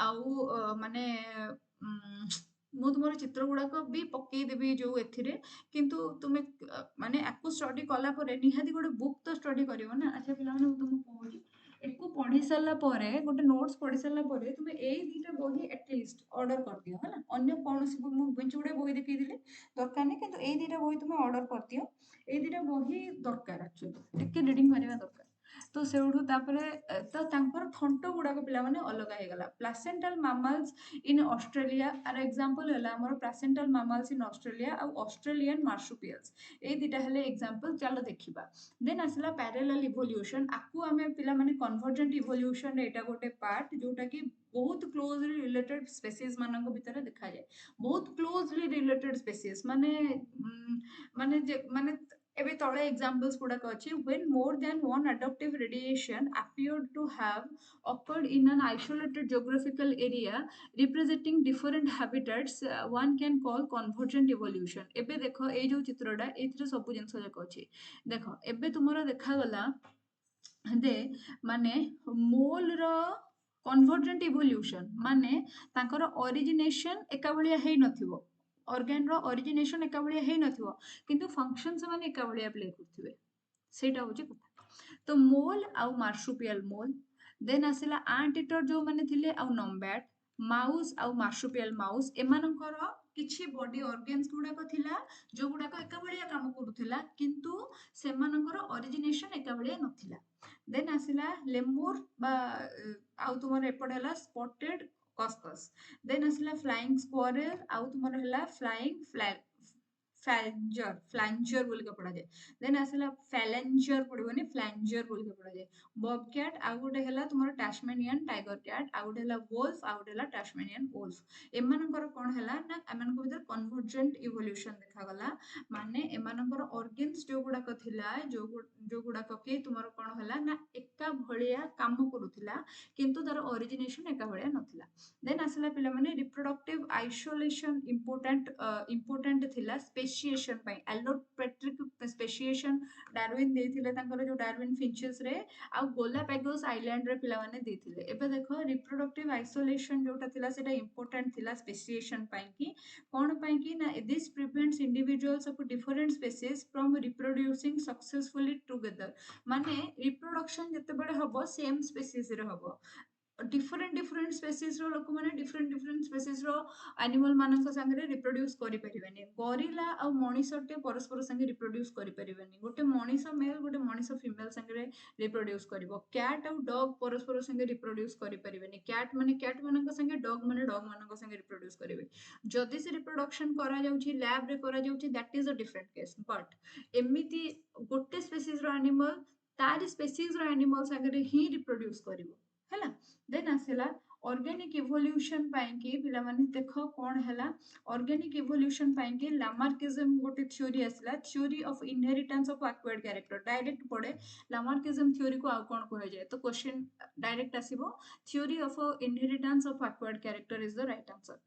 ଆଉ ମାନେ ମୁଁ ତୁମର ଚିତ୍ର ଗୁଡାକ ବି ପକେଇଦେବି ଯୋଉ ଏଥିରେ, କିନ୍ତୁ ତୁମେ ମାନେ ଆକୁ ଷ୍ଟଡି କଲା ପରେ ନିହାତି ଗୋଟେ ବୁକ୍ ତ ଷ୍ଟଡି କରିବ ନା। ଆଚ୍ଛା ପିଲାମାନେ ମୁଁ ତୁମକୁ କହୁଛି, ଏକୁ ପଢି ସାରିଲା ପରେ ଗୋଟେ ନୋଟ୍ସ ପଢି ସାରିଲା ପରେ ତୁମେ ଏଇ ଦିଟା ବହି ଆଟଲିଷ୍ଟ ଅର୍ଡର କରିଦିଅ ହେଲା। ଅନ୍ୟ କୌଣସି ମୁଁ ଗୁଡେ ବହି ଦେଖେଇଥିଲି ଦରକାର ନାହିଁ, କିନ୍ତୁ ଏଇ ଦିଟା ବହି ତୁମେ ଅର୍ଡର କରିଦିଅ। ଏଇ ଦିଟା ବହି ଦରକାର, ଆକ୍ଚୁଆଲି ଟିକେ ରିଡିଂ କରିବା ଦରକାର। ତ ସେଇଠୁ ତାପରେ ତ ତାଙ୍କର ଥଣ୍ଟ ଗୁଡାକ ପିଲାମାନେ ଅଲଗା ହେଇଗଲା। ପ୍ଲାସେଣ୍ଟାଲ ମାମାଲ୍ସ ଇନ୍ ଅଷ୍ଟ୍ରେଲିଆ, ଆର ଏକ୍ସାମ୍ପଲ ହେଲା ଆମର ପ୍ଲାସେଣ୍ଟାଲ ମାମାଲ୍ସ ଇନ୍ ଅଷ୍ଟ୍ରେଲିଆ ଆଉ ଅଷ୍ଟ୍ରେଲିଆନ ମାର୍ସୁପିଆଲ୍ସ। ଏଇ ଦିଟା ହେଲେ ଏକ୍ସାମ୍ପଲ, ଚାଲ ଦେଖିବା। ଦେନ୍ ଆସିଲା ପ୍ୟାରାଲାଲ ଇଭଲ୍ୟୁସନ। ଆକୁ ଆମେ ପିଲାମାନେ କନଭର୍ଜେଣ୍ଟ ଇଭଲ୍ୟୁସନ ଏଇଟା ଗୋଟେ ପାର୍ଟ ଯୋଉଟା କି ବହୁତ କ୍ଲୋଜଲି ରିଲେଟେଡ ସ୍ପେସିସ୍ ମାନଙ୍କ ଭିତରେ ଦେଖାଯାଏ। ବହୁତ କ୍ଲୋଜଲି ରିଲେଟେଡ ସ୍ପେସିସ୍ ମାନେ ମାନେ ଏବେ ତଳେ ଏକ୍ସାମ୍ପଲ୍ସ ଗୁଡାକ ଅଛି। when more than one adaptive radiation appeared to have occurred in an isolated geographical area representing different habitats, one can call convergent evolution। ଏବେ ଦେଖ ଏଇ ଯୋଉ ଚିତ୍ରଟା ଏଇଥିରେ ସବୁ ଜିନିଷ ଯାକ ଅଛି। ଦେଖ ଏବେ ତୁମର ଦେଖାଗଲା ଦେ ମାନେ ମୋଲର କନଭର୍ଜେଣ୍ଟ ଇଭଲ୍ୟୁସନ ମାନେ ତାଙ୍କର ଅରିଜିନେସନ ଏକା ଭଳିଆ ହେଇନଥିବ, ଅର୍ଗାନର ଅରିଜିନେସନ ଏକା ଭଳିଆ ହେଇନଥିବ, କିନ୍ତୁ ଫଙ୍କସନ ସେମାନେ ଏକା ଭଳିଆ ପ୍ଲେ କରୁଥିବେ। ସେଇଟା ହଉଛି କଥା। ତ ମୋଲ ଆଉ ମାର୍ସୁପିଆଲ ମୋଲ। ଦେନ୍ ଆସିଲା ଆଣ୍ଟ ଇଟର ଯୋଉମାନେ ଥିଲେ ଆଉ ନମ୍ବ୍ୟାଟ, ମାଉସ ଆଉ ମାର୍ସୁପିଆଲ ମାଉସ, ଏମାନଙ୍କର କିଛି ବଡି ଅର୍ଗାନ୍ସ ଗୁଡାକ ଥିଲା ଯୋଉଗୁଡାକ ଏକା ଭଳିଆ କାମ କରୁଥିଲା, କିନ୍ତୁ ସେମାନଙ୍କର ଅରିଜିନେସନ ଏକା ଭଳିଆ ନଥିଲା। ଦେନ୍ ଆସିଲା ଲେମୁର ବା ଆଉ ତୁମର ଏପଟେ ହେଲା ସ୍ପଟେଡ କସ୍କସ୍। ଦେନ୍ ଆସିଲା ଫ୍ଲାଇଂ ସ୍କ୍ୱାରେଲ ଆଉ ତୁମର ହେଲା ଫ୍ଲାଇଂ ଫ୍ଲାଞ୍ଜର ବୋଲିକା ପଢାଯାଏ। ଦେନ୍ ଆସିଲା ଫ୍ୟାଲେଞ୍ଜର ପଢିବନି, ଫ୍ଲାଞ୍ଜର ବୋଲିକା ପଢାଯାଏ। ବବ୍ କ୍ୟାଟ୍ ଆଉ ଗୋଟେ ହେଲା ତୁମର ଟାସମାନିଆନ ଟାଇଗର କ୍ୟାଟ୍, ଆଉ ଗୋଟେ ହେଲା wolf ଆଉ ଗୋଟେ ହେଲା ଟାସମାନିଆନ wolf। ଏମାନଙ୍କର କଣ ହେଲା ନା ଏମାନଙ୍କ ଭିତରେ କନଭର୍ଜେଣ୍ଟ ଇଭଲ୍ୟୁସନ ଦେଖାଗଲା। ମାନେ ଏମାନଙ୍କର ଅର୍ଗାନ୍ସ ଯୋଉଗୁଡାକ ଥିଲା, ଯୋଉଗୁଡାକ କି ତୁମର କଣ ହେଲା ନା ଏକା ଭଳିଆ କାମ କରୁଥିଲା, କିନ୍ତୁ ତାର ଅରିଜିନେସନ ଏକା ଭଳିଆ ନଥିଲା। ଦେନ୍ ଆସିଲା ପିଲାମାନେ ରିପ୍ରୋଡକ୍ଟିଭ ଆଇସୋଲେସନ ଇମ୍ପୋର୍ଟାଣ୍ଟ ଥିଲା ସ୍ପେସିଏସନ ପାଇଁ। ଆଲୋପେଟ୍ରିକ ସ୍ପେସିଏସନ ଡାରୱିନ ଦେଇଥିଲେ ତାଙ୍କର ଯୋଉ ଡାରୱିନ ଫିଞ୍ଚେସ ରେ, ଆଉ ଗାଲାପାଗୋସ ଆଇଲ୍ୟାଣ୍ଡ ରେ ପିଲାମାନେ ଦେଇଥିଲେ। ଏବେ ଦେଖ ରିପ୍ରୋଡକ୍ଟିଭ ଆଇସୋଲେସନ ଯୋଉଟା ଥିଲା ସେଟା ଇମ୍ପୋର୍ଟାଣ୍ଟ ଥିଲା ସ୍ପେସିଏସନ ପାଇଁ କି। କଣ ପାଇଁ କି ନା this prevents individuals of different species from reproducing successfully together. ମାନେ ରିପ୍ରୋଡକ୍ସନ ଯେତେବେଳେ ହବ ସେମ୍ ସ୍ପେସିସ୍ ରେ ହବ। ଡିଫରେଣ୍ଟ ସ୍ପେସିସ୍ ର ଲୋକମାନେ ଡିଫରେଣ୍ଟ ସ୍ପେସିସ୍ ର ଆନିମଲ ମାନଙ୍କ ସାଙ୍ଗରେ ରିପ୍ରୋଡ୍ୟୁସ କରିପାରିବେନି। ଗରିଲା ଆଉ ମଣିଷଟେ ପରସ୍ପର ସାଙ୍ଗେ ରିପ୍ରୋଡ୍ୟୁସ କରିପାରିବେନି। ଗୋଟେ ମଣିଷ ମେଲ ଗୋଟେ ମଣିଷ ଫିମେଲ ସାଙ୍ଗରେ ରିପ୍ରୋଡ୍ୟୁସ କରିବ। କ୍ୟାଟ୍ ଆଉ ଡଗ୍ ପରସ୍ପର ସାଙ୍ଗେ ରିପ୍ରୋଡ୍ୟୁସ କରିପାରିବେନି। କ୍ୟାଟ୍ ମାନେ କ୍ୟାଟ୍ ମାନଙ୍କ ସାଙ୍ଗେ, ଡଗ୍ ମାନେ ଡଗ୍ ମାନଙ୍କ ସାଙ୍ଗେ ରିପ୍ରୋଡ୍ୟୁସ କରିବେ। ଯଦି ସେ ରିପ୍ରୋଡକ୍ସନ କରାଯାଉଛି ଲ୍ୟାବ ରେ କରାଯାଉଛି, ଦ୍ୟାଟ୍ ଇଜ ଅ ଡିଫରେଣ୍ଟ କେସ୍। ବଟ୍ ଏମିତି ଗୋଟେ ସ୍ପେସିସ୍ ର ଆନିମଲ ତାରି ସ୍ପେସିସ୍ ର ଆନିମଲ ସାଙ୍ଗରେ ହିଁ ରିପ୍ରୋଡ୍ୟୁସ କରିବ ହେଲା। ଦେନ୍ ଆସିଲା ऑर्गेनिक इवोल्यूशन पाइंकी पिला माने देखो कौन हैला ऑर्गेनिक इवोल्यूशन पाइंकी लामार्किज्म गोटे थ्योरी आसला theory of inheritance of acquired character direct पड़े लामार्किज्म थ्योरी को आउ कौन कह जाए तो क्वेश्चन डायरेक्ट आसीबो theory of inheritance of acquired character is the right answer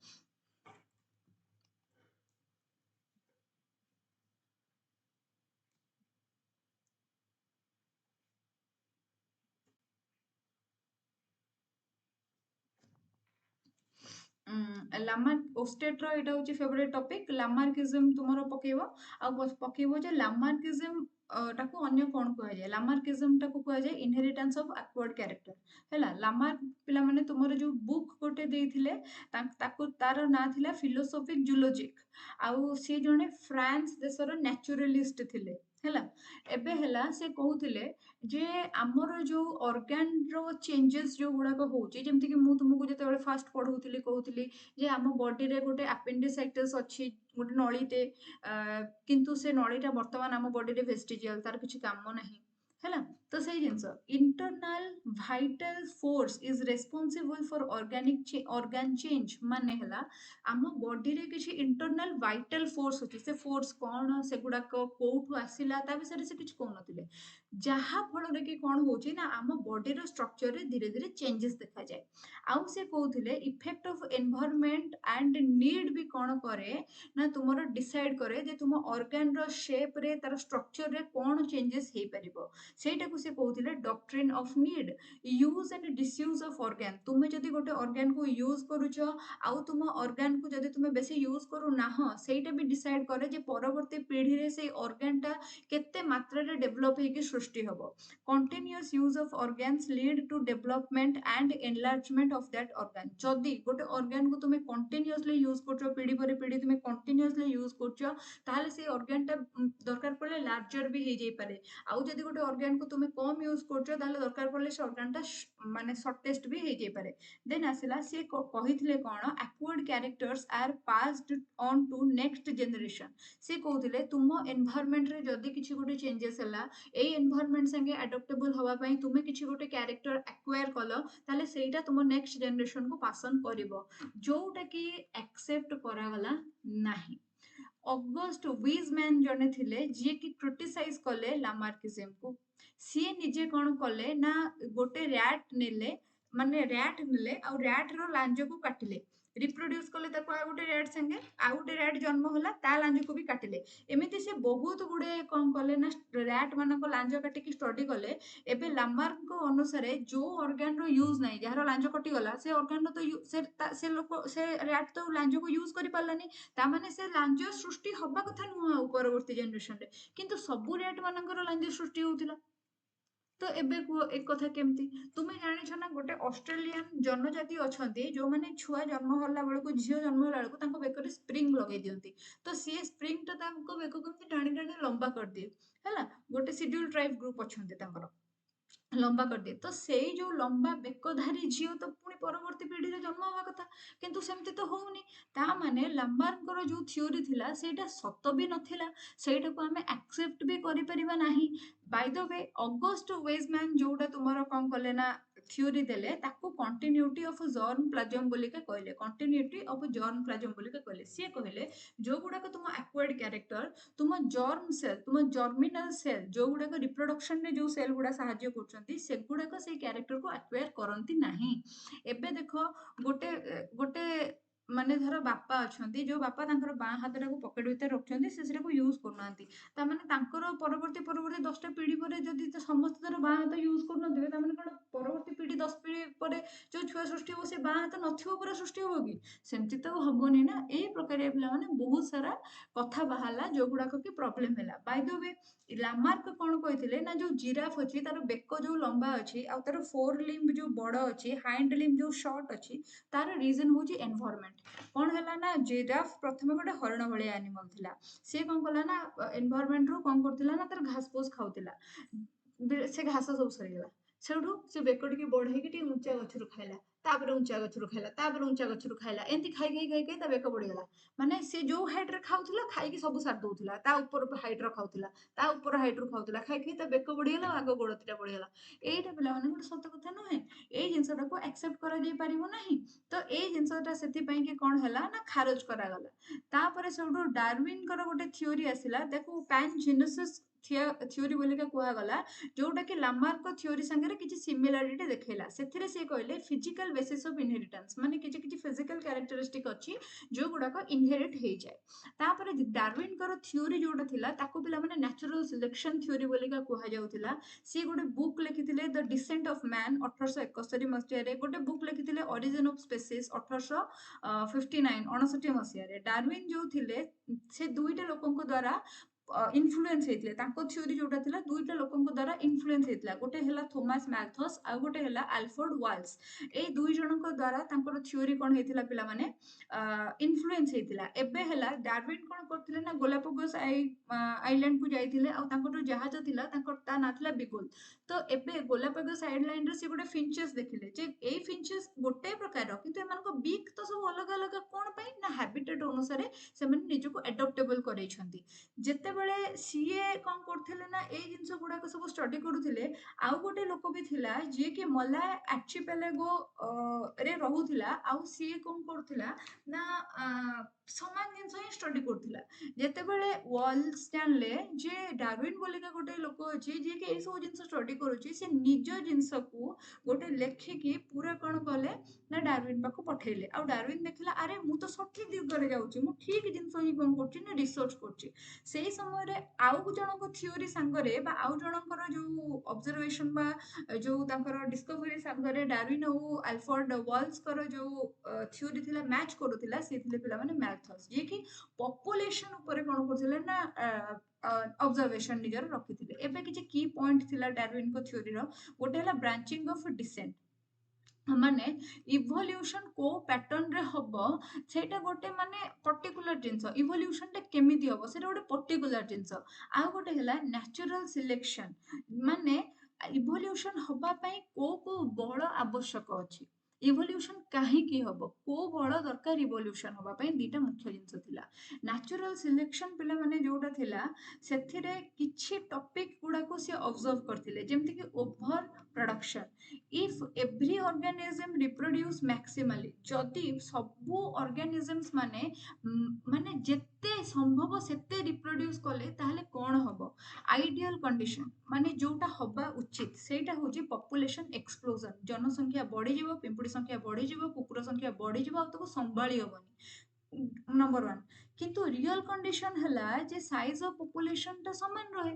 Lamarck ଓଷ୍ଟେଟ୍ର ଏଇଟା ହଉଛି ଫେଭରେଟ୍ ଟପିକ୍ ଲାମାର୍କିଜମ୍ ତୁମର ପକେଇବ ଆଉ ପକେଇବ ଯେ ଲାମାର୍କିଜମ୍ ଟାକୁ ଅନ୍ୟ କଣ କୁହାଯାଏ ଲାମାର୍କିଜମ୍ ଟାକୁ କୁହାଯାଏ ଇନହେରିଟାନ୍ସ ଅଫ ଆକ୍ୱାର୍ଡ କ୍ୟାରେକ୍ଟର ହେଲା ଲାମାର୍କ ପିଲାମାନେ ତୁମର ଯୋଉ ବୁକ୍ ଗୋଟେ ଦେଇଥିଲେ ତାକୁ ତାର ନାଁ ଥିଲା ଫିଲୋସୋଫିକ୍ ଜୁଲୋଜିକ୍ ଆଉ ସିଏ ଜଣେ ଫ୍ରାନ୍ସ ଦେଶର ନ୍ୟାଚୁରାଲିଷ୍ଟ ଥିଲେ ହେଲା ଏବେ ହେଲା ସେ କହୁଥିଲେ ଯେ ଆମର ଯୋଉ ଅର୍ଗାନର ଚେଞ୍ଜେସ୍ ଯୋଉ ଗୁଡାକ ହଉଛି ଯେମିତି କି ମୁଁ ତୁମକୁ ଯେତେବେଳେ ଫାଷ୍ଟ ପଢଉଥିଲି କହୁଥିଲି ଯେ ଆମ ବଡିରେ ଗୋଟେ ଆପେଣ୍ଡିସାଇଟିସ୍ ଅଛି ଗୋଟେ ନଳୀଟେ କିନ୍ତୁ ସେ ନଳୀଟା ବର୍ତ୍ତମାନ ଆମ ବଡିରେ ଭେଷ୍ଟିଜିଆଲ ତାର କିଛି କାମ ନାହିଁ ହେଲା ତ ସେଇ ଜିନିଷ internal vital force is responsible for organ change ମାନେ ହେଲା ଆମ ବଡିରେ କିଛି ଇଣ୍ଟରନାଲ ଭାଇଟାଲ ଫୋର୍ସ ଅଛି ସେ ଫୋର୍ସ କଣ ସେଗୁଡାକ କୋଉଠୁ ଆସିଲା ତା ବିଷୟରେ ସେ କିଛି କହୁନଥିଲେ ଯାହା ଫଳରେ କି କଣ ହଉଛି ନା ଆମ ବଡିର ଷ୍ଟ୍ରକ୍ଚରରେ ଧୀରେ ଧୀରେ ଚେଞ୍ଜେସ୍ ଦେଖାଯାଏ ଆଉ ସେ କହୁଥିଲେ effect of environment and need ବି କଣ କରେ ନା ତୁମର ଡିସାଇଡ୍ କରେ ଯେ ତୁମ ଅର୍ଗାନର ସେପରେ ତାର ଷ୍ଟ୍ରକ୍ଚରରେ କଣ ଚେଞ୍ଜେସ୍ ହେଇପାରିବ ସେଇଟାକୁ ସେ କହୁଥିଲେ doctrine of need use and disuse of organ ତୁମେ ଯଦି ଗୋଟେ ଅର୍ଗାନକୁ ୟୁଜ୍ କରୁଛ ଆଉ ତୁମ ଅର୍ଗାନକୁ ଯଦି ତୁମେ ବେଶୀ ୟୁଜ୍ କରୁନାହଁ ସେଇଟା ବି ଡିସାଇଡ୍ କରେ ଯେ ପରବର୍ତ୍ତୀ ପିଢିରେ ସେଇ ଅର୍ଗାନଟା କେତେ ମାତ୍ରାରେ ଡେଭଲପ ହେଇକି ସୃଷ୍ଟି ହବ continuous use of organs lead to development and enlargement of that organ ଯଦି ଗୋଟେ organ କୁ ତୁମେ continuously use କରୁଛ ପିଢି ପରେ ପିଢି ତୁମେ continuously use କରୁଛ ତାହେଲେ ସେଇ organ ଟା ଦରକାର ପଡିଲେ larger ବି ହେଇଯାଇପାରେ ଆଉ ଯଦି ଗୋଟେ organ କୁ ତୁମେ କମ use କରୁଛ ତାହେଲେ ଦରକାର ପଡିଲେ ସେ organ ଟା ମାନେ shortest ବି ହେଇଯାଇପାରେ ଦେନ୍ ଆସିଲା ସିଏ କହିଥିଲେ କଣ acquired characters are passed on to next generation ସେ କହୁଥିଲେ ତୁମ ଏନଭାରମେଣ୍ଟରେ ଯଦି କିଛି ଗୋଟେ ଚେଞ୍ଜେସ୍ ହେଲା ଏଇ ଏନଭାରମେଣ୍ଟ ସାଙ୍ଗେ ଆଡପ୍ଟେବଲ ହବା ପାଇଁ ତୁମେ କିଛି ଗୋଟେ କ୍ୟାରେକ୍ଟର ଆକ୍ୱାର କଲ ତାହେଲେ ସେଇଟା ତୁମ ନେକ୍ସଟ ଜେନେରେସନକୁ ପାସନ କରିବ ଯୋଉଟା କି ଆକ୍ସେପ୍ଟ କରାଗଲା ନାହିଁ ଅଗଷ୍ଟ ୱିଜମ୍ୟାନ ଜଣେ ଥିଲେ ଯିଏ କି କ୍ରିଟିସାଇଜ କଲେ ଲାମାର୍କିଜମକୁ ସିଏ ନିଜେ କଣ କଲେ ନା ଗୋଟେ ର୍ୟାଟ ନେଲେ ମାନେ ର୍ୟାଟ ନେଲେ ଆଉ ର୍ୟାଟ ର ଲାଞ୍ଜକୁ କାଟିଲେ ରିପ୍ରୋଡ୍ୟୁସ କଲେ ତାକୁ ଆଉ ଗୋଟେ ର୍ୟାଟ ସାଙ୍ଗେ ଆଉ ଗୋଟେ ର୍ୟାଟ ଜନ୍ମ ହେଲା ତା ଲାଞ୍ଜକୁ ବି କାଟିଲେ ଏମିତି ସେ ବହୁତ ଗୁଡେ କଣ କଲେ ନା ର୍ୟାଟ ମାନଙ୍କ ଲାଞ୍ଜ କାଟିକି ଷ୍ଟଡି କଲେ ଏବେ ଲାମାର୍କଙ୍କ ଅନୁସାରେ ଯୋଉ ଅର୍ଗାନର ୟୁଜ ନାହିଁ ଯାହାର ଲାଞ୍ଜ କଟିଗଲା ସେ ଅର୍ଗାନର ତ ସେ ଲୋକ ସେ ର୍ୟାଟ ତ ଲାଞ୍ଜକୁ ୟୁଜ କରିପାରିଲାନି ତାମାନେ ସେ ଲାଞ୍ଜ ସୃଷ୍ଟି ହବା କଥା ନୁହଁ ଆଉ ପରବର୍ତ୍ତୀ ଜେନେରେସନରେ କିନ୍ତୁ ସବୁ ର୍ୟାଟ ମାନଙ୍କର ଲାଞ୍ଜ ସୃଷ୍ଟି ହଉଥିଲା ତ ଏବେ କୁହ ଏ କଥା କେମିତି ତୁମେ ଜାଣିଛ ନା ଗୋଟେ ଅଷ୍ଟ୍ରେଲିଆନ ଜନଜାତି ଅଛନ୍ତି ଯୋଉମାନେ ଛୁଆ ଜନ୍ମ ହେଲା ବେଳକୁ ଝିଅ ଜନ୍ମ ହେଲା ବେଳକୁ ତାଙ୍କ ବେକରେ ସ୍ପ୍ରିଙ୍ଗ ଲଗେଇ ଦିଅନ୍ତି ତ ସିଏ ସ୍ପ୍ରିଙ୍ଗ ଟା ତାଙ୍କ ବେକକୁ ଏମିତି ଟାଣି ଟାଣି ଲମ୍ବା କରିଦିଏ ହେଲା ଗୋଟେ ସିଡ୍ୟୁଲ ଟ୍ରାଇବ ଗ୍ରୁପ ଅଛନ୍ତି ତାଙ୍କର ଲମ୍ବା କରିଦିଏ ତ ସେଇ ଯୋଉ ଲମ୍ବା ବେକଧାରୀ ଝିଅ ତ ପୁଣି ପରବର୍ତ୍ତୀ ପିଢିରେ ଜନ୍ମ ହବା କଥା କିନ୍ତୁ ସେମିତି ତ ହଉନି ତା ମାନେ ଲାମାର୍କଙ୍କର ଯୋଉ ଥିଓରି ଥିଲା ସେଇଟା ସତ ବି ନଥିଲା ସେଇଟାକୁ ଆମେ ଆକ୍ସେପ୍ଟ ବି କରିପାରିବା ନାହିଁ ବାଇ ଦ ୱେ ଅଗଷ୍ଟ ୱେଜମ୍ୟାନ ଯୋଉଟା ତୁମର କଣ କଲେ ନା ଥିଓରି ଦେଲେ ତାକୁ କଣ୍ଟିନ୍ୟୁଟି ଅଫ ଜର୍ମ ପ୍ଲାଜମ ବୋଲିକା କହିଲେ କଣ୍ଟିନ୍ୟୁଟି ଅଫ ଜର୍ମ ପ୍ଲାଜମ ବୋଲିକା କହିଲେ ସିଏ କହିଲେ ଯୋଉଗୁଡାକ ତୁମ ଆକ୍ୱାର୍ଡ କ୍ୟାରେକ୍ଟର ତୁମ ଜର୍ମ ସେଲ ତୁମ ଜର୍ମିନାଲ ସେଲ ଯୋଉଗୁଡାକ ରିପ୍ରଡକ୍ସନରେ ଯୋଉ ସେଲ ଗୁଡା ସାହାଯ୍ୟ କରୁଛନ୍ତି ସେଗୁଡାକ ସେଇ କ୍ୟାରେକ୍ଟରକୁ ଆକ୍ୱାର କରନ୍ତି ନାହିଁ ଏବେ ଦେଖ ଗୋଟେ ଗୋଟେ ମାନେ ଧର ବାପା ଅଛନ୍ତି ଯୋଉ ବାପା ତାଙ୍କର ବାଁ ହାତଟାକୁ ପକେଟ ଭିତରେ ରଖୁଛନ୍ତି ସେ ସେଟାକୁ ୟୁଜ କରୁନାହାନ୍ତି ତାମାନେ ତାଙ୍କର ପରବର୍ତ୍ତୀ 10ଟା ପିଢି ପରେ ଯଦି ସମସ୍ତେ ଧର ବାଁ ହାତ ୟୁଜ କରୁନଥିବେ ତାମାନେ କଣ ପରବର୍ତ୍ତୀ ପିଢି 10 ପିଢି ପରେ ଯୋଉ ଛୁଆ ସୃଷ୍ଟି ହବ ସେ ବାଁ ହାତ ନଥିବ ପୁରା ସୃଷ୍ଟି ହବ କି ସେମିତି ତ ହବନି ନା ଏଇ ପ୍ରକାରିଆ ପିଲାମାନେ ବହୁତ ସାରା କଥା ବାହାରିଲା ଯୋଉଗୁଡାକ କି ପ୍ରୋବ୍ଲେମ ହେଲା ବାଇ ଦ ୱେ ଲାମାର୍କ କଣ କହିଥିଲେ ନା ଯୋଉ ଜିରାଫ ଅଛି ତାର ବେକ ଯୋଉ ଲମ୍ବା ଅଛି ଆଉ ତାର ଫୋର ଲିମ୍ବ ଯୋଉ ବଡ ଅଛି ହାଇଣ୍ଡ ଲିମ୍ବ ଯୋଉ ସର୍ଟ ଅଛି ତାର ରିଜନ ହଉଛି ଏନଭାରମେଣ୍ଟ କଣ ହେଲା ନା ଜିରାଫ ପ୍ରଥମେ ଗୋଟେ ହରିଣ ଭଳିଆ ଆନିମଲ ଥିଲା ସିଏ କଣ କଲା ନା ଏନଭାରମେଣ୍ଟ ରୁ କଣ କରୁଥିଲା ନା ତାର ଘାସ ଫୁସ ଖାଉଥିଲା ସେ ଘାସ ସବୁ ସରିଗଲା ସେଠୁ ସେ ବେକ ଟିକେ ବଢେଇକି ଟିକେ ଉଞ୍ଚା ଗଛରୁ ଖାଇଲା तापर ऊंचा गछरु खाइला तापर ऊंचा गछरु खाइला एंती खाई खाई खाई खाई ता बेक बढ़ीगला माने से जो हाइट रे खाउथला खाइकी सब सार दउथला ता ऊपर हाइट रे खाउथला ता ऊपर हाइट रे खाउथला खाई खाई ता बेक बढ़ीगला आगो गोड़तीटा बढ़ीगला एइटा पिला माने गोटे सत कथा नहे एई जिंसटा को एक्सेप्ट करा जाई परिबो नाही तो एई जिंसटा सेति पई कि कोन हला ना खारज करा गला तापर सेउडो डार्विन कर गोटे थ्योरी आसिला देखो पैनजेनेसिस थ्योरी बोलिका कुहा गला जोटा कि लामार्क थ्योरी संगे किसी सिमिलारिटी देखेला सेथिरे से कहले फिजिकल बेसिस ऑफ इनहेरिटेंस माने किछि किछि फिजिकल कैरेक्टरिस्टिक अछि जो गुडाक इनहेरिट हे जाय तापर डार्विन कर थ्योरी जोटा थिला ताको पिला माने नेचुरल सिलेक्शन थ्योरी बोलिका कुहा जाउथिला सी गोटे बुक लिखिथिले द डिसेंट ऑफ मैन 1871 मसिया रे गोटे बुक लिखिथिले ओरिजिन ऑफ स्पीसीज 1859 69 मसिया रे डार्विन जो थिले से दुईटा लोकंक द्वारा इन्फ्लुएंस हेतिले तांको थ्योरी जोटा थिला दुईटा लोकंक द्वारा इन्फ्लुएंस हेतिला गोटे हला थॉमस मैल्थस आ गोटे हला अल्फ्रेड वाल्स ए दुई जनक द्वारा तांकर थ्योरी कोन हेतिला पिला माने इन्फ्लुएंस हेतिला एबे हला डार्विन कोन करथिले ना गोलापागोस आइलैंड को जाइथिले आ तांकर जो जहाज थिला तांकर ता ना थिला बिगुल तो एबे गोलापागोस आइलैंड रे से गोटे फिंचेस देखिले जे ए फिंचेस गोटे प्रकार किंतु एमानको बीक तो सब अलग अलग कोन पई ना हैबिटेट अनुसार से माने निजको एडॉप्टेबल करैछंती ଯେତେବେଳେ ସିଏ କଣ କରୁଥିଲେ ନା ଏଇ ଜିନିଷ ଗୁଡାକ ସବୁ ଷ୍ଟଡି କରୁଥିଲେ ଆଉ ଗୋଟେ ଲୋକ ବି ଥିଲା ଯିଏ କି ମଲା ଆର୍ଚିପେଲାଗୋ ରେ ରହୁଥିଲା ଆଉ ସିଏ କଣ କରୁଥିଲା ନା ସମାନ ଜିନିଷ ହିଁ ଷ୍ଟଡି କରୁଥିଲା ଯେତେବେଳେ ୱାଲ୍ସ ଜାଣିଲେ ଯେ ଡାର୍ୱିନ ବୋଲିକା ଗୋଟେ ଲୋକ ଅଛି ଯିଏ କି ଏଇ ସବୁ ଜିନିଷ ଷ୍ଟଡି କରୁଛି ସେ ନିଜ ଜିନିଷକୁ ଗୋଟେ ଲେଖିକି ପୁରା କଣ କଲେ ନା ଡାର୍ୱିନ ପାଖକୁ ପଠେଇଲେ ଆଉ ଡାର୍ୱିନ ଦେଖିଲା ଆରେ ମୁଁ ତ ସଠିକ ଦିଗରେ ଯାଉଛି ମୁଁ ଠିକ ଜିନିଷ ହିଁ କଣ କରୁଛି ନା ରିସର୍ଚ୍ଚ କରୁଛି ସେଇ ସମୟରେ ଆଉ ଜଣଙ୍କ ଥିଓରି ସାଙ୍ଗରେ ବା ଆଉ ଜଣଙ୍କର ଯୋଉ ଅବଜରଭେସନ ବା ଯୋଉ ତାଙ୍କର ଡିସ୍କଭରି ସାଙ୍ଗରେ ଡାର୍ୱିନ ଆଉ ଆଲଫର୍ଡ ୱାଲ୍ସଙ୍କର ଯୋଉ ଥିଓରି ଥିଲା ମ୍ୟାଚ୍ କରୁଥିଲା ସେ ଥିଲେ ପିଲାମାନେ ମ୍ୟାଲଥସ ଯିଏ କି ପପୁଲେସନ ଉପରେ କଣ କରୁଥିଲେ ନା ଅବଜରଭେସନ ନିଜର ରଖିଥିଲେ ଏବେ କିଛି କି ପଏଣ୍ଟ ଥିଲା ଡାର୍ୱିନଙ୍କ ଥିଓରିର ଗୋଟେ ହେଲା ବ୍ରାଞ୍ଚିଂ ଅଫ ଡିସେଣ୍ଟ ମାନେ ଇଭଲ୍ୟୁସନ କୋ ପ୍ୟାଟର୍ନ ରେ ହବ ସେଇଟା ଗୋଟେ ମାନେ ପର୍ଟିକୁଲାର ଜିନିଷ ଇଭଲ୍ୟୁସନ ଟା କେମିତି ହବ ସେଇଟା ଗୋଟେ ପର୍ଟିକୁଲାର ଜିନିଷ ଆଉ ଗୋଟେ ହେଲା ନ୍ୟାଚୁରାଲ ସିଲେକ୍ସନ ମାନେ ଇଭଲ୍ୟୁସନ ହବା ପାଇଁ କୋଉ କୋଉ ବଳ ଆବଶ୍ୟକ ଅଛି ଇଭଲ୍ୟୁସନ କାହିଁକି ହବ କୋଉ ବଳ ଦରକାର ଇଭଲ୍ୟୁସନ ହବା ପାଇଁ ଦିଟା ମୁଖ୍ୟ ଜିନିଷ ଥିଲା ନ୍ୟାଚୁରାଲ ସିଲେକ୍ସନ ପିଲାମାନେ ଯୋଉଟା ଥିଲା ସେଥିରେ କିଛି ଟପିକ ଗୁଡାକୁ ସେ ଅବଜର୍ଭ କରିଥିଲେ ଯେମିତି କି over production if every organism reproduce maximally ଯଦି ସବୁ organisms ମାନେ ଯେତେ ସମ୍ଭବ ସେତେ reproduce କଲେ ତାହେଲେ କଣ ହବ ideal condition ମାନେ ଯୋଉଟା ହବା ଉଚିତ ସେଇଟା ହଉଛି population explosion ଜନସଂଖ୍ୟା ବଢିଯିବ ପିମ୍ପୁଡି ସଂଖ୍ୟା ବଢିଯିବ କୁକୁର ସଂଖ୍ୟା ବଢିଯିବ ଆଉ ତାକୁ ସମ୍ଭାଳି ହବନି ନମ୍ବର ୱାନ କିନ୍ତୁ ରିଅଲ କଣ୍ଡିସନ ହେଲା ଯେ ସାଇଜ ଅଫ ପପୁଲେସନ ଟା ସମାନ ରହେ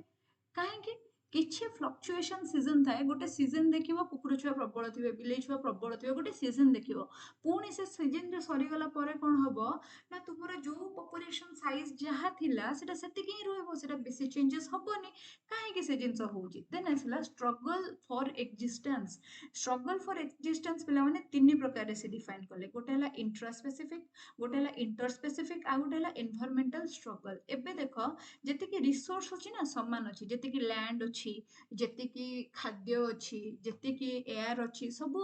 କାହିଁକି କିଛି ଫ୍ଲକ୍ଚୁଏସନ ସିଜନ ଥାଏ ଗୋଟେ ସିଜନ ଦେଖିବ କୁକୁର ଛୁଆ ପ୍ରବଳ ଥିବେ ବିଲେଇ ଛୁଆ ପ୍ରବଳ ଥିବେ ଗୋଟେ ସିଜନ ଦେଖିବ ପୁଣି ସେ ସିଜନରେ ସରିଗଲା ପରେ କଣ ହବ ନା ତୁମର ଯୋଉ ପପୁଲେସନ ସାଇଜ ଯାହା ଥିଲା ସେଟା ସେତିକି ହିଁ ରହିବ ସେଟା ବେଶୀ ଚେଞ୍ଜେସ ହବନି କାହିଁକି ସେ ଜିନିଷ ହଉଛି ଦେନ୍ ଆସିଲା ଷ୍ଟ୍ରଗଲ ଫର ଏକ୍ଜିଷ୍ଟାନ୍ସ ଷ୍ଟ୍ରଗଲ ଫର ଏକ୍ଜିଷ୍ଟାନ୍ସ ପିଲାମାନେ ତିନି ପ୍ରକାରରେ ସେ ଡିଫାଇନ କଲେ ଗୋଟେ ହେଲା ଇଣ୍ଟ୍ରା ସ୍ପେସିଫିକ ଗୋଟେ ହେଲା ଇଣ୍ଟର ସ୍ପେସିଫିକ ଆଉ ଗୋଟେ ହେଲା ଏନଭାରମେଣ୍ଟାଲ ଷ୍ଟ୍ରଗଲ ଏବେ ଦେଖ ଯେତିକି ରିସୋର୍ସ ଅଛି ନା ସମାନ ଅଛି ଯେତିକି ଲ୍ୟାଣ୍ଡ ଅଛି ଯେତିକି ଖାଦ୍ୟ ଅଛି ଯେତିକି ଏୟାର ଅଛି ସବୁ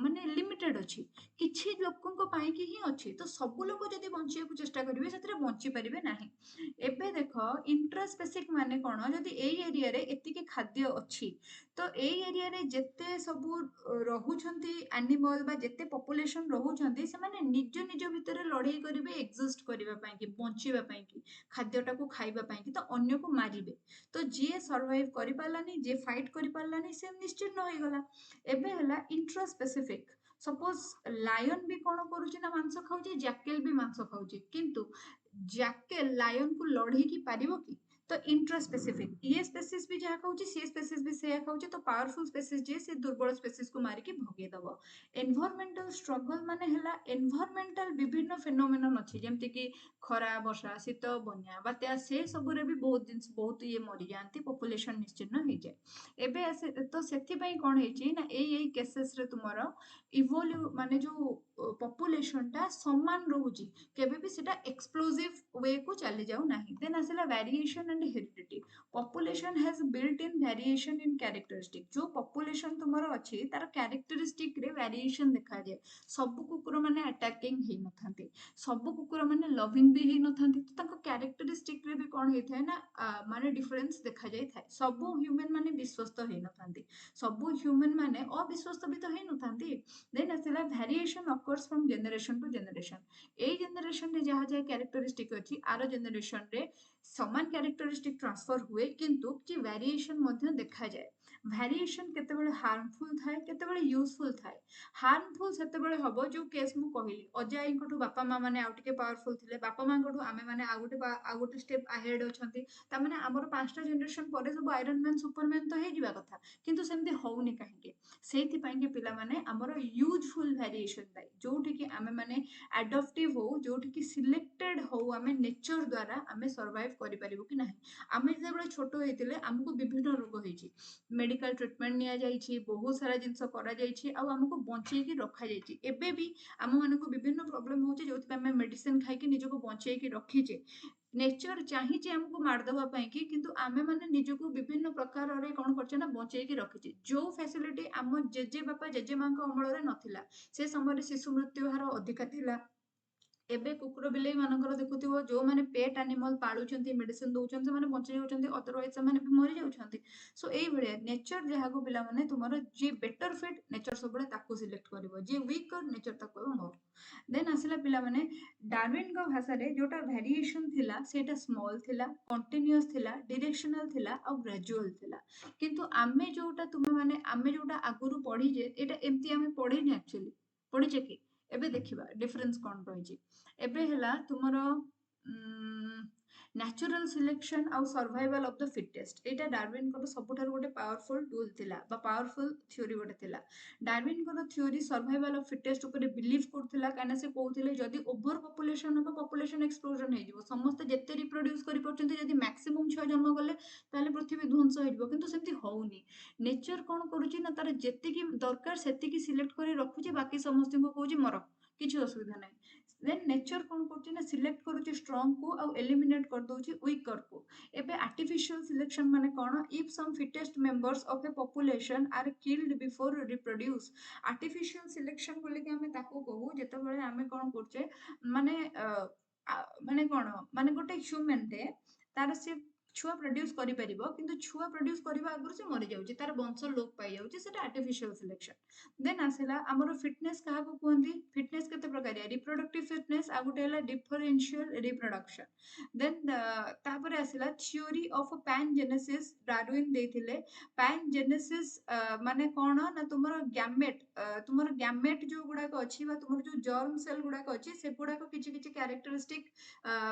ମାନେ ଲିମିଟେଡ ଅଛି କିଛି ଲୋକଙ୍କ ପାଇଁ କି ହିଁ ଅଛି ତ ସବୁ ଲୋକ ଯଦି ବଞ୍ଚିବାକୁ ଚେଷ୍ଟା କରିବେ ସେଥିରେ ବଞ୍ଚି ପାରିବେ ନାହିଁ ଏବେ ଦେଖ ଇଣ୍ଟ୍ରାସ୍ପେସିଫିକ ମାନେ କଣ ଯଦି ଏଇ ଏରିଆରେ ଏତିକି ଖାଦ୍ୟ ଅଛି ତ ଏଇ ଏରିଆରେ ଯେତେ ସବୁ ରହୁଛନ୍ତି ଆନିମଲ ବା ଯେତେ ପପୁଲେସନ ରହୁଛନ୍ତି ସେମାନେ ନିଜ ନିଜ ଭିତରେ ଲଢେଇ କରିବେ ଏକ୍ଜିଷ୍ଟ କରିବା ପାଇଁ କି ବଞ୍ଚିବା ପାଇଁ କି ଖାଦ୍ୟଟାକୁ ଖାଇବା ପାଇଁ କି ତ ଅନ୍ୟକୁ ମାରିବେ ତ ଯିଏ ସର୍ଭାଇଭ କରିପାରିଲାନି ଯିଏ ଫାଇଟ୍ କରିପାରିଲାନି ସେ ନିଶ୍ଚିହ୍ନ ହେଇଗଲା ଏବେ ହେଲା ଇଣ୍ଟ୍ରାସ୍ପେସିଫିକ ସପୋଜ ଲାୟନ ବି କଣ କରୁଛି ନା ମାଂସ ଖାଉଛି ଜ୍ୟାକେଲ ବି ମାଂସ ଖାଉଛି କିନ୍ତୁ ଜ୍ୟାକେଲ ଲାୟନକୁ ଲଢେଇକି ପାରିବ କି ତ ଇଣ୍ଟ୍ରାସ୍ପେସିଫିକ ଇଏ ସ୍ପେସିସ୍ ବି ଯାହା ଖାଉଛି ସିଏ ସ୍ପେସିସ୍ ବି ସେଇଆ ଖାଉଛି ତ ପାୱାରଫୁଲ ସ୍ପେସିସ୍ ଯିଏ ସେ ଦୁର୍ବଳ ସ୍ପେସିସକୁ ମାରିକି ଭଗେଇଦବ ଏନଭାରମେଣ୍ଟାଲ ଷ୍ଟ୍ରଗଲ ମାନେ ହେଲା ଏନଭାରମେଣ୍ଟାଲ ବିଭିନ୍ନ ଫେନୋମେନନ ଅଛି ଯେମିତି କି ଖରା ବର୍ଷା ଶୀତ ବନ୍ୟା ବାତ୍ୟା ସେ ସବୁରେ ବି ବହୁତ ଜିନିଷ ବହୁତ ଇଏ ମରିଯାଆନ୍ତି ପପୁଲେସନ ନିଶ୍ଚିହ୍ନ ହେଇଯାଏ ଏବେ ଆସେ ତ ସେଥିପାଇଁ କଣ ହେଇଛି ନା ଏଇ କେସେସରେ ତୁମର ମାନେ ଯୋଉ ପପୁଲେସନ ଟା ସମାନ ରହୁଛି କେବେ ବି ସେଟା ଏକ୍ସପ୍ଲୋସିଭ ୱେ କୁ ଚାଲି ଯାଉ ନାହିଁ ଦେନ୍ ଆସିଲା ଭ୍ୟାରିଏସନ and heredity population has built in variation in characteristic जो population तुम्हारा अच्छी तार characteristic रे variation देखा जाए सब कुकुर माने attacking ही न थांती सब कुकुर माने loving भी ही न थांती तो ताको characteristic रे भी कौन ही थे ना माने difference देखा जाए था सब human माने विश्वस्त ही न थांती सब human माने अविश्वस्त भी तो ही न थांती then असला variation occurs from generation to generation A generation रे जहाँ जहाँ characteristic अच्छी आरो generation रे समान क्यारेक्टरिस्टिक ट्रांसफर हुए किंतु कि वेरिएशन मध्य देखा जाए वेरिएशन केतेबेले हार्मफुल थाए केतेबेले यूजफुल थाए हार्मफुल सेतेबेले हबो जो केस मु कहिली अजाईंकठु बापा माँ माने आउ टिके पावरफुल थिले बापा माँकठु आमे माने आउ गोटे स्टेप अहेड अछंती ता माने हमर पांचटा जनरेशन परे सब आयरन मैन सुपरमैन तो हे जिबा कथा किंतु सेमती होउनी काहेकि सेति पई के पिला माने हमर यूजफुल वेरिएशन थाए जोठी कि आमे माने एडप्टिव हो जोठी कि सिलेक्टेड हो आमे नेचर द्वारा आमे सर्वाइव करि परिबो कि नाही आमे जेबे छोट होइतिले हमकु विभिन्न रोग होइछि मेडिकल ट्रीटमेंट निया जाइछि बहुत सारा जिंस करा जाइछि आ हमकु बंचै कि रखा जाइछि एबे भी हम मानको विभिन्न प्रॉब्लम होछि जोथि आमे मेडिसिन खाइ कि निजको बंचै कि रखिछे नेचर चाहिए हमको मारदेवा कि किंतु आमे माने निजको विभिन्न प्रकार रे कोन करछे ना बंचै कि रखिछे जो फैसिलिटी आम जेजे बापा जेजे मां को अमल रे नथिला से समय शिशु मृत्यु हार अधिका थिला एबे कुकुर बिलेई मानकर देखुथिबो जो माने पेट एनिमल पालुचंती मेडिसिन दउचंती से माने बंचि जाउचंती अदरवाइज से माने भी मरि जाउचंती सो एई भलिया नेचर जहा को पिला माने तुमरो जे बेटर फिट नेचर सबले ताको सिलेक्ट करबो जे वीकर नेचर ताको मोर देन आसिला पिला माने डार्विन को भाषा रे जोटा वेरिएशन थिला सेटा स्मॉल थिला कंटीन्यूअस थिला डायरेक्शनल थिला और ग्रेजुअल थिला किंतु आमे जोटा तुमे माने आमे जोटा आगुरु पढी जे एटा एम्ति आमे पढी ने एक्चुअली पढी जे कि एबे देखिबा डिफरेंस कोन रहिछि एबे हला तुमरो नेचुरल सिलेक्शन आउ survival of the fittest Etah Darwin को सबुठार गोटे पावरफुल टूल थिला बा पावरफुल थ्योरी गोटे थिला डार्विन को थ्योरी सर्वाइवल ऑफ फिटेस्ट ऊपर बिलीव करथिला काना से कहउथिले जदी ओवर पॉपुलेशन हो पॉपुलेशन एक्सप्लोजन हे जिवो समस्त जत्ते रिप्रोड्यूस करि परचंती जदी मैक्सिमम 6 जन्म गले ताले पृथ्वी ध्वंस हे जिवो किंतु सेमति होउनी नेचर कोन करूची ना तार जत्ते की दरकार सेत्ते की सिलेक्ट करि रखुची बाकी समस्त को कहउची मर किछि असुविधा नै देन नेचर कोन करची ना सिलेक्ट करूची स्ट्रांग को आ एलिमिनेट कर दोची वीकर को एबे आर्टिफिशियल सिलेक्शन माने कोन if some fittest members of a population are killed before reproduce artificial selection बोले कि हमें ताको कहू जेते बेले हमें कोन करचे माने माने कोन माने गोटे ह्यूमन टे तार से छुआ प्रोड्यूस करि परिबो किंतु छुआ प्रोड्यूस करबा आगुर से मरि जाउची तार वंश लोप पाई जाउची सेटा आर्टिफिशियल सिलेक्शन देन आसेला हमर फिटनेस कहा को कहंदी फिटनेस केते प्रकार रिप्रोडक्टिव फिटनेस आ गुटे हला डिफरेंशियल रिप्रोडक्शन देन तापर आसेला थ्योरी ऑफ पैनजेनेसिस डार्विन देथिले पैनजेनेसिस माने कोन ना तुमरो गैमेट जो गुडा को अछि बा तुमरो जो जर्म सेल गुडा को अछि से गुडा को किछि किछि कैरेक्टरिस्टिक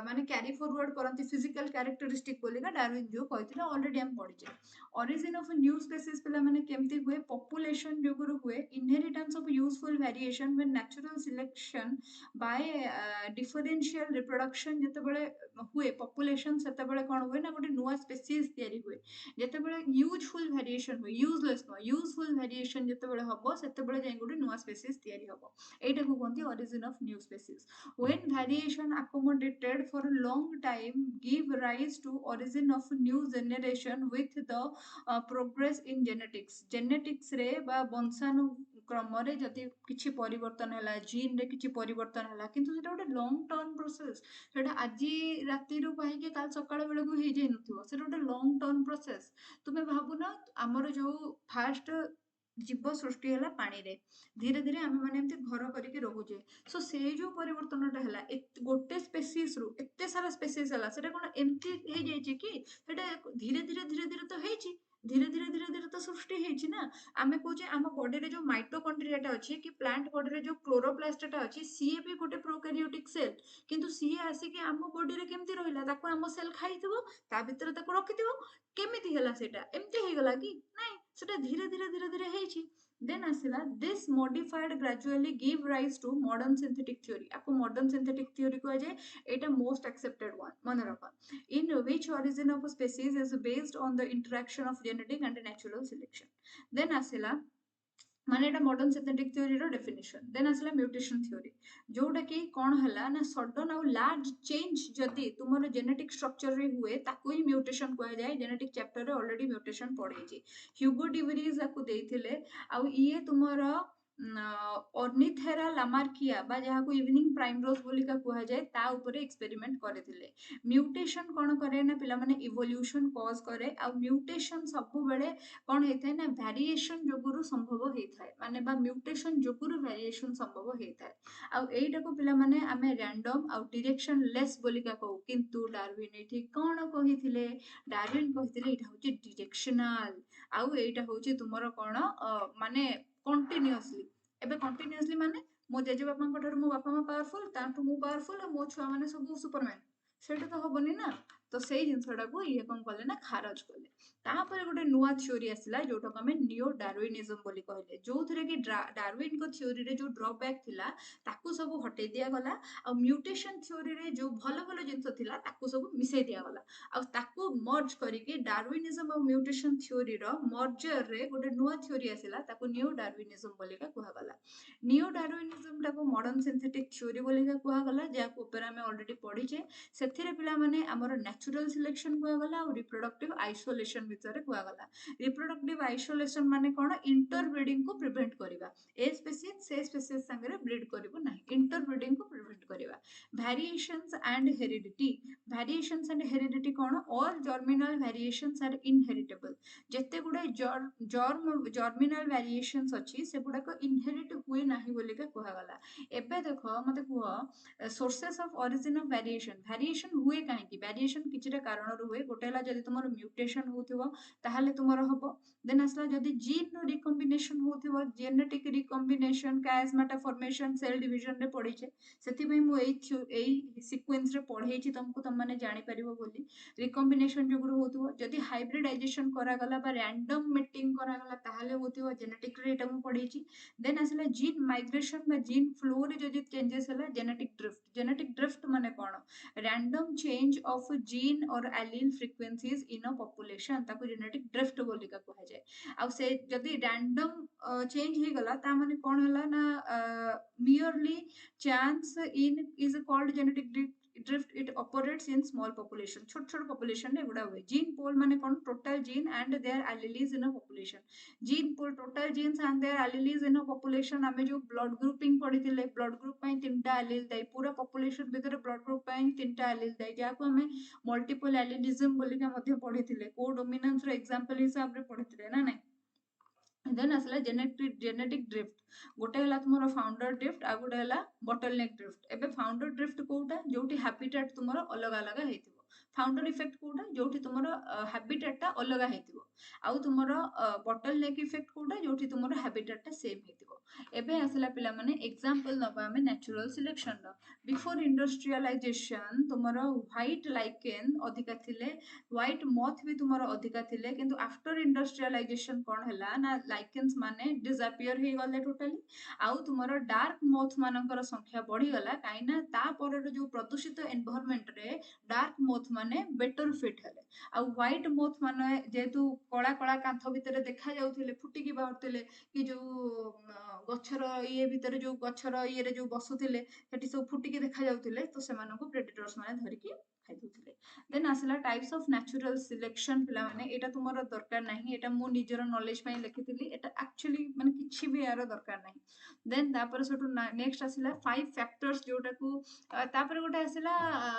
माने कैरी फॉरवर्ड करंती फिजिकल कैरेक्टरिस्टिक बोलिका डार्विन जो कहथिले ऑलरेडी हम पढिचे origin of a new species पिला माने केमती हुए population जोगुरु हुए inheritance of useful variation when natural selection by differential reproduction जते बळे हुए population सेते बळे कोन हुए ना गोटे नुवा species तयारी हुए जते बळे यूजफुल वेरिएशन हुए यूजलेस नो यूजफुल वेरिएशन जते बळे हबो सेते बळे जाय गोटे नुवा species तयारी हबो एटा को कोनती origin of new species when variation accommodated for a long time give rise to origin of new generation with the progress in genetics रे बा वंशानुक्रम रे जति किछि परिवर्तन हला जीन रे किछि परिवर्तन हला किंतु सेटा गोटे लॉन्ग टर्म प्रोसेस सेटा आजि राती रो पाहि के काल सकाळ बेले को हे जे नथिबो सेटा गोटे लॉन्ग टर्म प्रोसेस तुमे भाबुना हमर जो फास्ट जीव सृष्टि हला पानी रे धीरे धीरे आमे माने एमते घर करिके रहुजे सो से जो परिवर्तनटा हला गोटे स्पेसीज रु एते सारा स्पेसीज हला सेटा कोन एमती हे जायछि कि सेटा धीरे धीरे तो हेछि धीरे धीरे तो सृष्टि हेछि ना आमे कहूजे आम बॉडी रे जो माइटोकॉन्ड्रियाटा अछि कि प्लांट बॉडी रे जो क्लोरोप्लास्टटा अछि सीए भी गोटे प्रोकैरियोटिक सेल किंतु सीए आसी कि आम बॉडी रे केमती रहिला ताको आम सेल खाइथिबो ता भितर ताको रखिथिबो केमिति हला सेटा एमती हे गला कि नाही सेटा धीरे धीरे हेछि then asila this modified gradually give rise to modern synthetic theory आपको modern synthetic theory को जाए एटा most accepted one मन रखा in which origin of a species is based on the interaction of genetic and natural selection then asila माने एटा modern synthetic theory रो definition. Then आसला mutation theory, जोटा कि कौन हला ना सडन आउ लार्ज चेंज जदि तुमर जेनेटिक स्ट्रक्चर रे हुए ताको ही म्यूटेशन कहा जाए। जेनेटिक चैप्टर रे ऑलरेडी म्यूटेशन पढ़ेछि, ह्यूगो डिवरीज आकु देथिले। आउ इए तुमर ऑर्निथेरा लामार्किया बा जहाको इवनिंग प्राइमरोज बोलिका कहा जाए ता ऊपर एक्सपेरिमेंट करथिले। म्यूटेशन कौन करे ना पिला माने इवोल्यूशन कॉज करे। आउ म्यूटेशन सब बेले कौन होता है ना वेरिएशन जोगुरु संभव होता है, माने बा म्यूटेशन जोगुरु वेरिएशन संभव होता है। आउ एटा को पिला माने आमे रैंडम आउ डायरेक्शन लेस बोलिका कहू, किंतु डार्विन एठी कौन कहिथिले, डार्विन कहिथिले एटा होची डायरेक्शनल। आउ एटा होची तुमरो कौन माने कंटीन्यूअसली। एबे कंटीन्यूअसली माने मो जेजे बापा ठारू मो बापा मा पावरफुल, तांठू मो पावरफुल, मो छुआ माने सब सुपरमैन, सेटा तो हबनी ना। तो सेई जिनसटा को ये कौन कले ना खारज कले। तापर गोटे नुआ थ्योरी आसला जोटा को हमें नियो डार्विनिज्म बोली कहले, जो थरे कि डार्विन को थ्योरी रे जो ड्रॉबैक थिला ताकू सब हटे दिया गला। आ म्यूटेशन थ्योरी रे जो भलो भलो जिंस थिला ताकू सब मिसे दिया गला। आ ताकू मर्ज करके डार्विनिज्म और म्यूटेशन थ्योरी रो मर्जर रे गोटे नुआ थ्योरी आसला, ताकू नियो डार्विनिज्म बोली का कुहा गला। नियो डार्विनिज्म टाको मॉडर्न सिंथेटिक थ्योरी बोली का कुहा गला, जाको ऊपर हमें ऑलरेडी पढ़ीचे। सेथिरे पिला माने हमर नेचुरल सिलेक्शन कुहा गला और रिप्रोडक्टिव आइसोलेशन भितर कुहा गला। रिप्रोडक्टिव आइसोलेशन माने कोन, इंटरब्रीडिंग को प्रिवेंट करिबा। ए स्पीसीज से स्पीसीज संगे ब्रीड करिवो नाही, इंटरब्रीडिंग को प्रिवेंट करिबा। Variations and heredity, variations and heredity कोन, all germinal variations are inheritable. जेते गुडे जर्मिनल वेरिएशंस अछि से गुडा को इनहेरिट हुए नाही बोली का कुहा गला। एबे देखो मते कुह sources of origin of variation, variation हुए काहेकि, वेरिएशन किछिटा कारण हुए। गोटे हला जदि तुमर म्यूटेशन होथिबो ताहाले तुमर हबो। देन आसला जदि जीन रो रिकॉम्बिनेशन होथिबो, genetic recombination, chiasmata formation, cell division रे पढिछे। सेति पई मु एई सीक्वेंस रे पढेछि तुमको, तुम माने जानि परिबो बोली। रिकॉम्बिनेशन जोगुरु होथिबो, जदि हाइब्रिडाइजेशन करा गला बा रैंडम मीटिंग करा गला ताहाले होथिबो, जेनेटिक रे एटा मु पढेछि। देन आसला जीन माइग्रेशन बा जीन फ्लो रे जदि चेंजेस हला, जेनेटिक ड्रिफ्ट। जेनेटिक ड्रिफ्ट माने कोन, रैंडम चेंज ऑफ जीन और allele frequencies in a population, ताको जेनेटिक ड्रिफ्ट बोली का कहा जाए। आ से जदि रैंडम चेंज हे गला ता माने कोन हला ना merely chance in is called genetic drift. It operates in small population, छोट छोट population रे गुडा हुए। जीन पोल माने कोन, total gene and their alleles in a population. Gene pool total genes and their alleles in a population. आमे जो blood grouping पढ़िथिले, blood group पई तीनटा एलील दाई, पूरा पॉपुलेशन भीतर ब्लड ग्रुप पई तीनटा एलील दाई, जाको हमें मल्टीपल एलिलिज्म बोली का मध्य पढ़िथिले। को डोमिनेंस रो एग्जांपल हिसाब रे पढ़िथिले ना नहीं। देन आसला जेनेटिक ड्रिफ्ट, गोटे हला तुमरो फाउंडर ड्रिफ्ट आ गोटे हला बॉटलनेक ड्रिफ्ट। एबे फाउंडर ड्रिफ्ट कोउटा, जोठी हैबिटेट तुमरो अलग अलग हेतिबो। फाउंडर इफेक्ट कोउटा, जोठी तुमरो हैबिटेट टा अलग हेतिबो। आउ तुमरो बॉटलनेक इफेक्ट कोउटा, जोठी तुमरो हैबिटेट टा सेम हेतिबो। एबे आसला पिला माने एग्जांपल नबा हमें नेचुरल सिलेक्शन रो। बिफोर इंडस्ट्रियलाइजेशन तुमरो व्हाइट लाइकेन अधिका थिले, व्हाइट मथ भी तुमरो अधिका थिले, किंतु आफ्टर इंडस्ट्रियलाइजेशन कोन हला ना लाइकेन्स माने डिसअपियर हे गले टोटली। आउ तुमरो डार्क मथ मानकर संख्या बढ़ी गला, काइना ता परर जो प्रदूषित एनवायरनमेंट रे डार्क मथ माने बेटर फिट हेले। आउ व्हाइट मथ माने जेतु कला कला कांथ भितर देखा जाउथिले, फुटिकी बाहरथिले, कि जो गछर ये भितर जो गछर ये रे जो बसुथिले सेठी सब फुटिकी देखा जाउथिले, तो सेमानको प्रेडेटर्स माने धरिकी खाइ दउथिले। देन आसला टाइप्स ऑफ नेचुरल सिलेक्शन। पिला माने एटा तुमरो दरकार नाही, एटा मु निजर नॉलेज पई लिखिथिली, एटा एक्चुअली माने किछि भी यार दरकार नाही। देन तापर सटु नेक्स्ट आसिला 5 फैक्टर्स, जोटा को तापर गोटे आसिला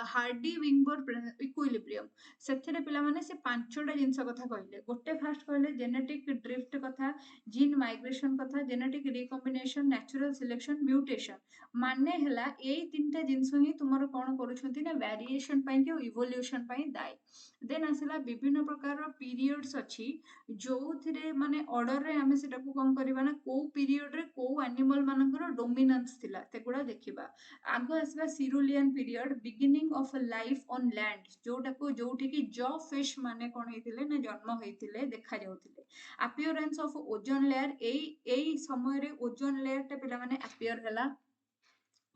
हार्डी विंगबर्ग इक्विलिब्रियम। सेथिरे पिला माने से पांचटा जिंस कथा कहले। गोटे फास्ट कहले जेनेटिक ड्रिफ्ट कथा, जीन माइग्रेशन कथा, genetic recombination, natural selection, mutation. माने हला एई तीनटा जिंस ही तुमरो कोन करूछंती ना वेरिएशन पई के इवोल्यूशन पई दाई। देन आसिला विभिन्न प्रकार पीरियड्स अछि, जो थिरे माने ऑर्डर रे हमें सेटा को कम करबा ना, को पीरियड रे को एनिमल मानकर डोमिनेंस थिला तेगुडा देखिबा। आगो आसबा Silurian period, beginning of life on land, जोटा को जोठी की जॉ फिश माने कोन हेतिले ना जन्म हेतिले देखा जाउथिले। अपीयरेंस ऑफ ओजोन लेयर, एई समय रे ओजोन लेयर टा पिला माने अपीयर हला।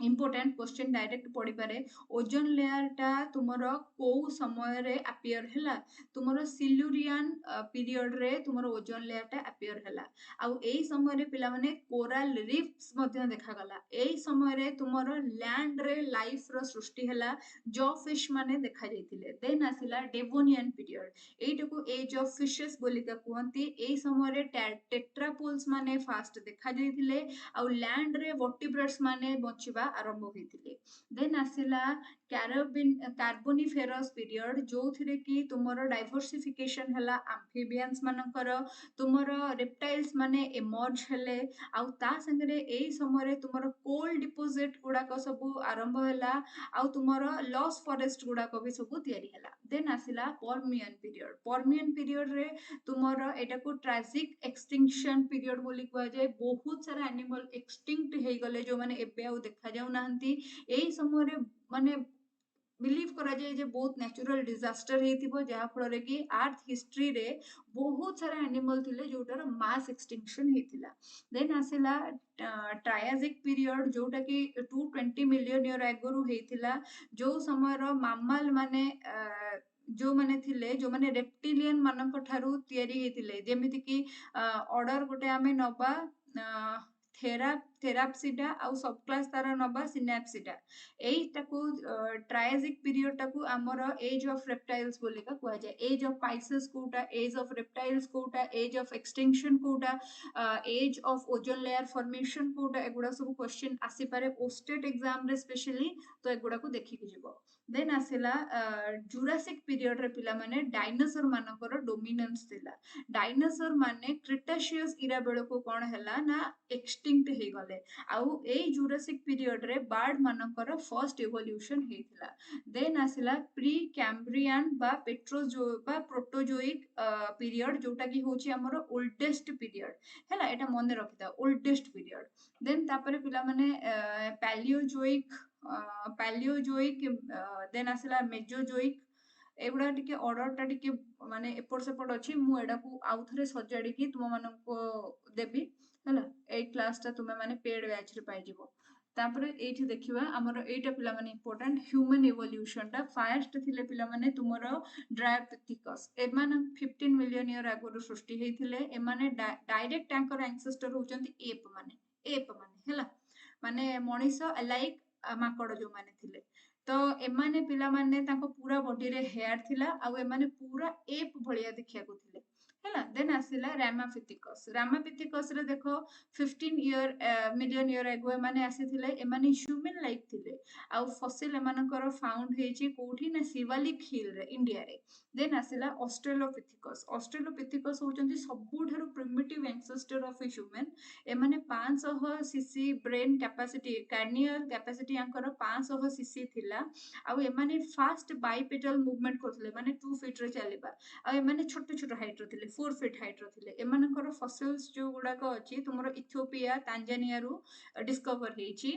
इम्पोर्टेंट क्वेश्चन डायरेक्ट पड़ी पारे ओजोन लेयर टा तुमरो को समय रे अपियर हैला तुमरो सिल्यूरियन पीरियड रे तुमरो ओजोन लेयर टा अपियर हैला आउ एई समय रे पिला माने कोरल रीफ्स मध्य देखा गला एई समय रे तुमरो लैंड रे लाइफ रो सृष्टि हैला जॉ फिश माने देखा जाइतिले देन आसिला डेवोनियन पीरियड एइटको एज ऑफ फिशेस बोलिका कुहंती एई समय रे टेट्रापोल्स माने फास्ट देखा जाइतिले आउ लैंड रे वर्टिब्रेट्स माने बचिबा आरंभ होइतिले देन आसिला कार्बोनिफेरस पीरियड जो थिरे कि तुमरो डाइवर्सिफिकेशन हला एम्फिबियंस मानकर तुमरो रेप्टाइल्स माने एमर्ज हेले आउ ता संगरे एई समय रे तुमरो कोल डिपोजिट गुडा को सब आरंभ हला आउ तुमरो लॉस फॉरेस्ट गुडा को भी सब तयारी हला देन आसिला पर्मियन पीरियड रे तुमरो एटा को ट्रेजिक एक्सटिंक्शन पीरियड बोली कुआ जाए बहुत सारा एनिमल एक्सटिंक्ट हे गले जो माने एबे आउ देखा जाउ नाहंती एई समय रे माने बिलीव करा जाए जे बहुत नेचुरल डिजास्टर हेतिबो जहा फଳରେ कि अर्थ हिस्ट्री रे बहुत सारा एनिमल थिले जोटार मास एक्सटिंक्शन हेतिला देन आसिला ट्रायाजिक पीरियड जोटा कि 220 मिलियन ईयर एगोरु हेतिला जो समय रो मामल माने जो माने थिले जो माने रेप्टिलियन मानक ठारू तयारी हेतिले जेमिति कि ऑर्डर गोटे आमे नबा थेरापसिडा आउ सब क्लास तार नबा सिनेप्सिडा एइटाकू ट्रायाजिक पीरियड टाकू आमर एज ऑफ रेप्टाइल्स बोलिका कुआ जाए एज ऑफ पाइसेस कोटा एज ऑफ रेप्टाइल्स कोटा एज ऑफ एक्सटिंक्शन कोटा age of ozone layer formation कोटा एगुडा सब क्वेश्चन आसी पारे ओस्टेट एग्जाम रे स्पेशली तो एगुडा को देखि कि जिवो देन आसिला जुरासिक पीरियड रे पिला माने डायनासोर मानकर डोमिनेंस थिला डायनासोर माने क्रिटाशियस इरा बेलो को कोन हैला ना एक्सटिंक्ट हे गले आउ ए जुरासिक पीरियड रे बर्ड मानकर फर्स्ट इवोल्यूशन हेतिला देन आसिला प्री कैम्ब्रियन बा पेट्रोजो बा प्रोटोजोइक पीरियड जोटा कि होची हमर ओल्डेस्ट पीरियड हैला एटा मने रखिता ओल्डेस्ट पीरियड देन तापरे पिला माने पैलियोजोइक देन आसिला मेजोजोइक एगुडा टिके ऑर्डर टा टिके माने एपट सेपट अछि मु एडा को आउ थरे सजाडी कि तुम मानन को देबी हैला ए क्लास टा तुमे माने पेड बैच रे पाइ जिवो तापरे एठी देखिबा हमर एटा पिला माने इंपोर्टेंट ह्यूमन इवोल्यूशन टा फर्स्ट थिले पिला माने तुमरो ड्रायोपिथिकस एमान 15 मिलियन ईयर अगोर सृष्टि हेथिले एमाने डायरेक्ट टैंकर एंसेस्टर होचंती एप माने हैला माने मनीष लाइक माकड़ जो माने थिले तो एमाने पिला माने ताको पूरा बॉडी रे हेयर थिला आ एमाने पूरा एप भलिया देखिया को थिले हैला देन आसिला रामापिथिकस रे देखो 15 मिलियन ईयर एगो एमाने आसीथिले एमाने ह्यूमन लाइक थिले आ फसिल एमानकर फाउंड हेची कोठी ना शिवालिक हिल रे इंडिया रे देन आसिला ऑस्ट्रेलोपिथिकस होचंती सबुठारु प्रिमिटिव एंसेस्टर ऑफ ह्यूमन एमाने 500 cc brain capacity cranial capacity आंकर 500 सीसी थिला आ एमाने फास्ट बाइपेटल मूवमेंट करथिले माने 2 फीट रे चलीबा आ एमाने छोट छोट हाइट रो थिले 4 फीट हाइट रो थिले एमानकर फसिल्स जो गुडा को अछि तुमरो इथियोपिया तांजानिया रु डिस्कवर हेची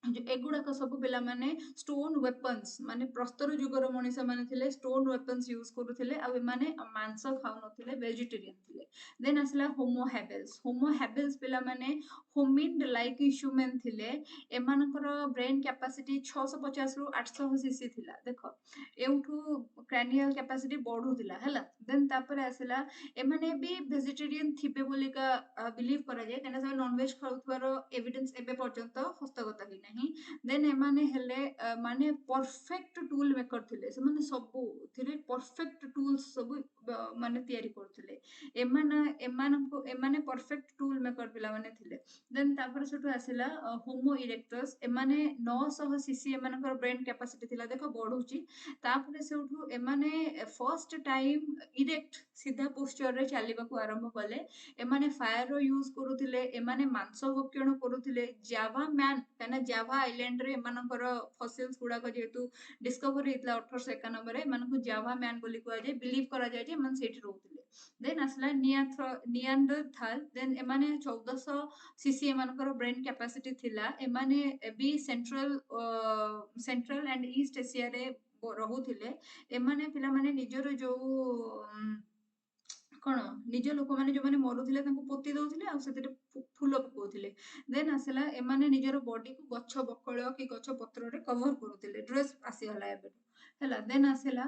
एगुड़ाक सब पिला माने स्टोन वेपन्स माने प्रस्तर युगर मनीष माने थिले स्टोन वेपन्स यूज करूथिले आ माने मांस खाउ नथिले वेजिटेरियन थिले देन आसला होमो हेबल्स पिला माने होमिन्ड लाइक ह्यूमन थिले एमानकर ब्रेन कैपेसिटी 650 रु 800 सीसी थिला देखो एउठू क्रैनियल कैपेसिटी बढ़ुथिला हैला देन तापर आसला एमाने भी वेजिटेरियन थिबे बोलिका बिलीव करा जाय कना से नॉन वेज खाउथवार एविडेंस एबे पर्यंत हस्तगत ही नाही देन एमाने हेले माने परफेक्ट टूल मेकर थिले से माने सब थिरे परफेक्ट टूल्स सब माने तयारी करथिले एमाने परफेक्ट टूल मेकर पिला माने थिले देन तापर सेटु आसिला होमो इरेक्टस एमाने 900 सीसी एमानकर ब्रेन कैपेसिटी थिला देखो बढ़ुची तापर सेटु एमाने फर्स्ट टाइम इरेक्ट सीधा पोस्चर रे चलीबा को आरंभ कले एमाने फायर रो यूज करूथिले एमाने मांस भक्षण करूथिले जावा मैन काना जावा आइलैंड रे एमानकर फसिल्स गुडा को जेतु डिस्कवर हेतला 1891 रे एमानकु जावा मैन बोली कुआ जे बिलीव करा जाय जे मन सेठी रहउथिले देन असला नियांडरथाल देन एमाने 1400 सीसी एमानकर ब्रेन कैपेसिटी थिला एमाने बी सेंट्रल एंड ईस्ट एशिया रे रहुथिले एमाने पिला माने निजरो जो କଣ ନିଜ ଲୋକମାନେ ଯୋଉମାନେ ମରୁଥିଲେ ତାଙ୍କୁ ପୋତି ଦଉଥିଲେ ଆଉ ସେଥିରେ ଫୁଲ ପକଉଥିଲେ। ଦେନ୍ ଆସିଲା ଏମାନେ ନିଜର ବଡିକୁ ଗଛ ବକଳ କି ଗଛ ପତ୍ରରେ କଭର କରୁଥିଲେ। ଡ୍ରେସ୍ ଆସିଗଲା ଏବେଠୁ ହେଲା। ଦେନ୍ ଆସିଲା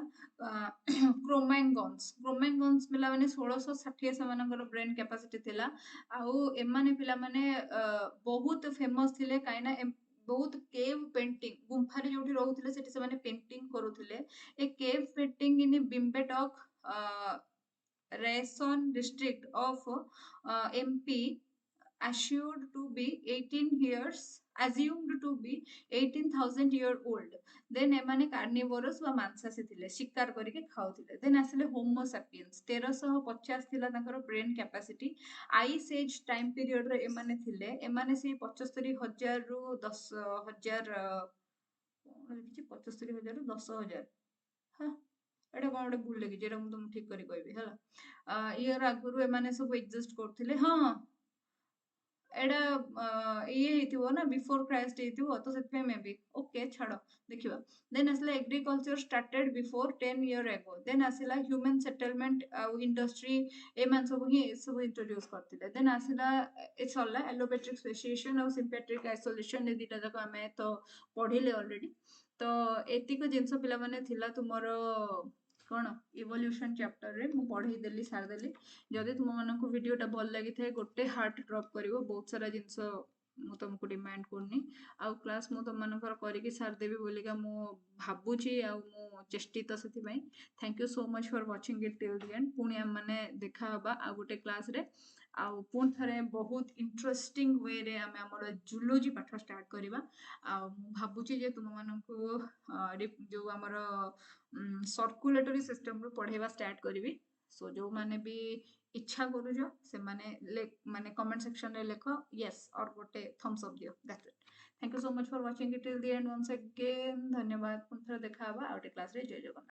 କ୍ରୋମାଇନ୍ ଗନ୍ସ। କ୍ରୋମାଇନ୍ ଗନ୍ସ ପିଲାମାନେ 1660 ସେମାନଙ୍କର ବ୍ରେନ୍ କ୍ୟାପାସିଟି ଥିଲା। ଆଉ ଏମାନେ ପିଲାମାନେ ବହୁତ ଫେମସ୍ ଥିଲେ କାହିଁକିନା ବହୁତ କେଭ୍ ପେଣ୍ଟିଂ ଗୁମ୍ଫାରେ ଯୋଉଠି ରହୁଥିଲେ ସେଠି ସେମାନେ ପେଣ୍ଟିଂ କରୁଥିଲେ। A cave painting in Bhimbetka Rason district of MP assumed to be 18 years assumed to be 18,000 year old. Then ଏମାନେ carnivorous ବା ମାଂସାଶୀ ଥିଲେ ଶିକାର କରିକି ଖାଉଥିଲେ। ଦେନ୍ ଆସିଲେ ହୋମୋ ସାପିଏନ୍ସ 1350 ଥିଲା ତାଙ୍କର brain capacity. Ice age time ପିରିୟଡରେ ଏମାନେ ଥିଲେ। ଏମାନେ ସେଇ 75,000 ରୁ 10,000 କଣ ଲେଖିଛି 75,000 ରୁ 10,000 ହଁ ଏଇଟା କଣ ଗୋଟେ ଭୁଲ ଲେଖିଛି ଏଇଟା ମୁଁ ତମକୁ ଠିକ କରି କହିବି ହେଲା। ଇୟର ଆଗରୁ ଏମାନେ ସବୁ ଏକ୍ଜିଷ୍ଟ କରୁଥିଲେ। ହଁ ଏଇଟା ଇଏ ହେଇଥିବ ନା ବିଫୋର କ୍ରାଇଷ୍ଟ ହେଇଥିବ ତ ସେଥିପାଇଁ ମେ ବି ଓକେ ଛାଡ ଦେଖିବା। ଦେନ୍ ଆସିଲା agriculture started before 10 year ago. ଦେନ୍ ଆସିଲା ହ୍ୟୁମାନ୍ ସେଟଲମେଣ୍ଟ ଆଉ ଇଣ୍ଡଷ୍ଟ୍ରି ଏମାନେ ସବୁ ହିଁ ଏସବୁ ଇଣ୍ଟ୍ରୋଡ୍ୟୁସ କରିଥିଲେ। ଦେନ୍ ଆସିଲା ଏ ସରିଲା ଆଲୋପେଟ୍ରିକ ସ୍ପେସିଏସନ ଆଉ ସିମ୍ପେଟ୍ରିକ ଆଇସୋଲେସନ ଏ ଦିଟା ଯାକ ଆମେ ତ ପଢିଲେ ଅଲରେଡି। ତ ଏତିକ ଜିନିଷ ପିଲାମାନେ ଥିଲା ତୁମର କଣ ଇଭଲ୍ୟୁସନ ଚାପ୍ଟରରେ ମୁଁ ପଢେଇ ଦେଲି ସାରିଦେଲି। ଯଦି ତୁମମାନଙ୍କୁ ଭିଡିଓଟା ଭଲ ଲାଗିଥାଏ ଗୋଟେ ହାର୍ଟ ଡ୍ରପ୍ କରିବ। ବହୁତ ସାରା ଜିନିଷ ମୁଁ ତମକୁ ଡିମାଣ୍ଡ କରୁନି ଆଉ କ୍ଲାସ୍ ମୁଁ ତମମାନଙ୍କର କରିକି ସାରିଦେବି ବୋଲିକା ମୁଁ ଭାବୁଛି ଆଉ ମୁଁ ଚେଷ୍ଟିତ ସେଥିପାଇଁ। Thank you so much for watching it till the end. ପୁଣି ଆମେମାନେ ଦେଖା ହବା ଆଉ ଗୋଟେ କ୍ଲାସରେ ଆଉ ପୁଣି ଥରେ ବହୁତ ଇଣ୍ଟରେଷ୍ଟିଂ ୱେରେ ଆମେ ଆମର ଜୁଲୋଜି ପାଠ ଷ୍ଟାର୍ଟ କରିବା। ଆଉ ମୁଁ ଭାବୁଛି ଯେ ତୁମମାନଙ୍କୁ ଯୋଉ ଆମର ସର୍କୁଲେଟରୀ ସିଷ୍ଟମରୁ ପଢେଇବା ଷ୍ଟାର୍ଟ କରିବି। ସୋ ଯୋଉମାନେ ବି ଇଚ୍ଛା କରୁଛ ସେମାନେ ମାନେ କମେଣ୍ଟ ସେକ୍ସନରେ ଲେଖ ୟେସ୍ ଅର୍ ଗୋଟେ ଥମ୍ସ ଅପ୍ ଦିଅ। That's it. Thank you so much for watching it till the end once again. ଧନ୍ୟବାଦ। ପୁଣି ଥରେ ଦେଖା ହବା ଆଉ ଗୋଟେ କ୍ଲାସରେ। ଜୟ ଜଗନ୍ନାଥ।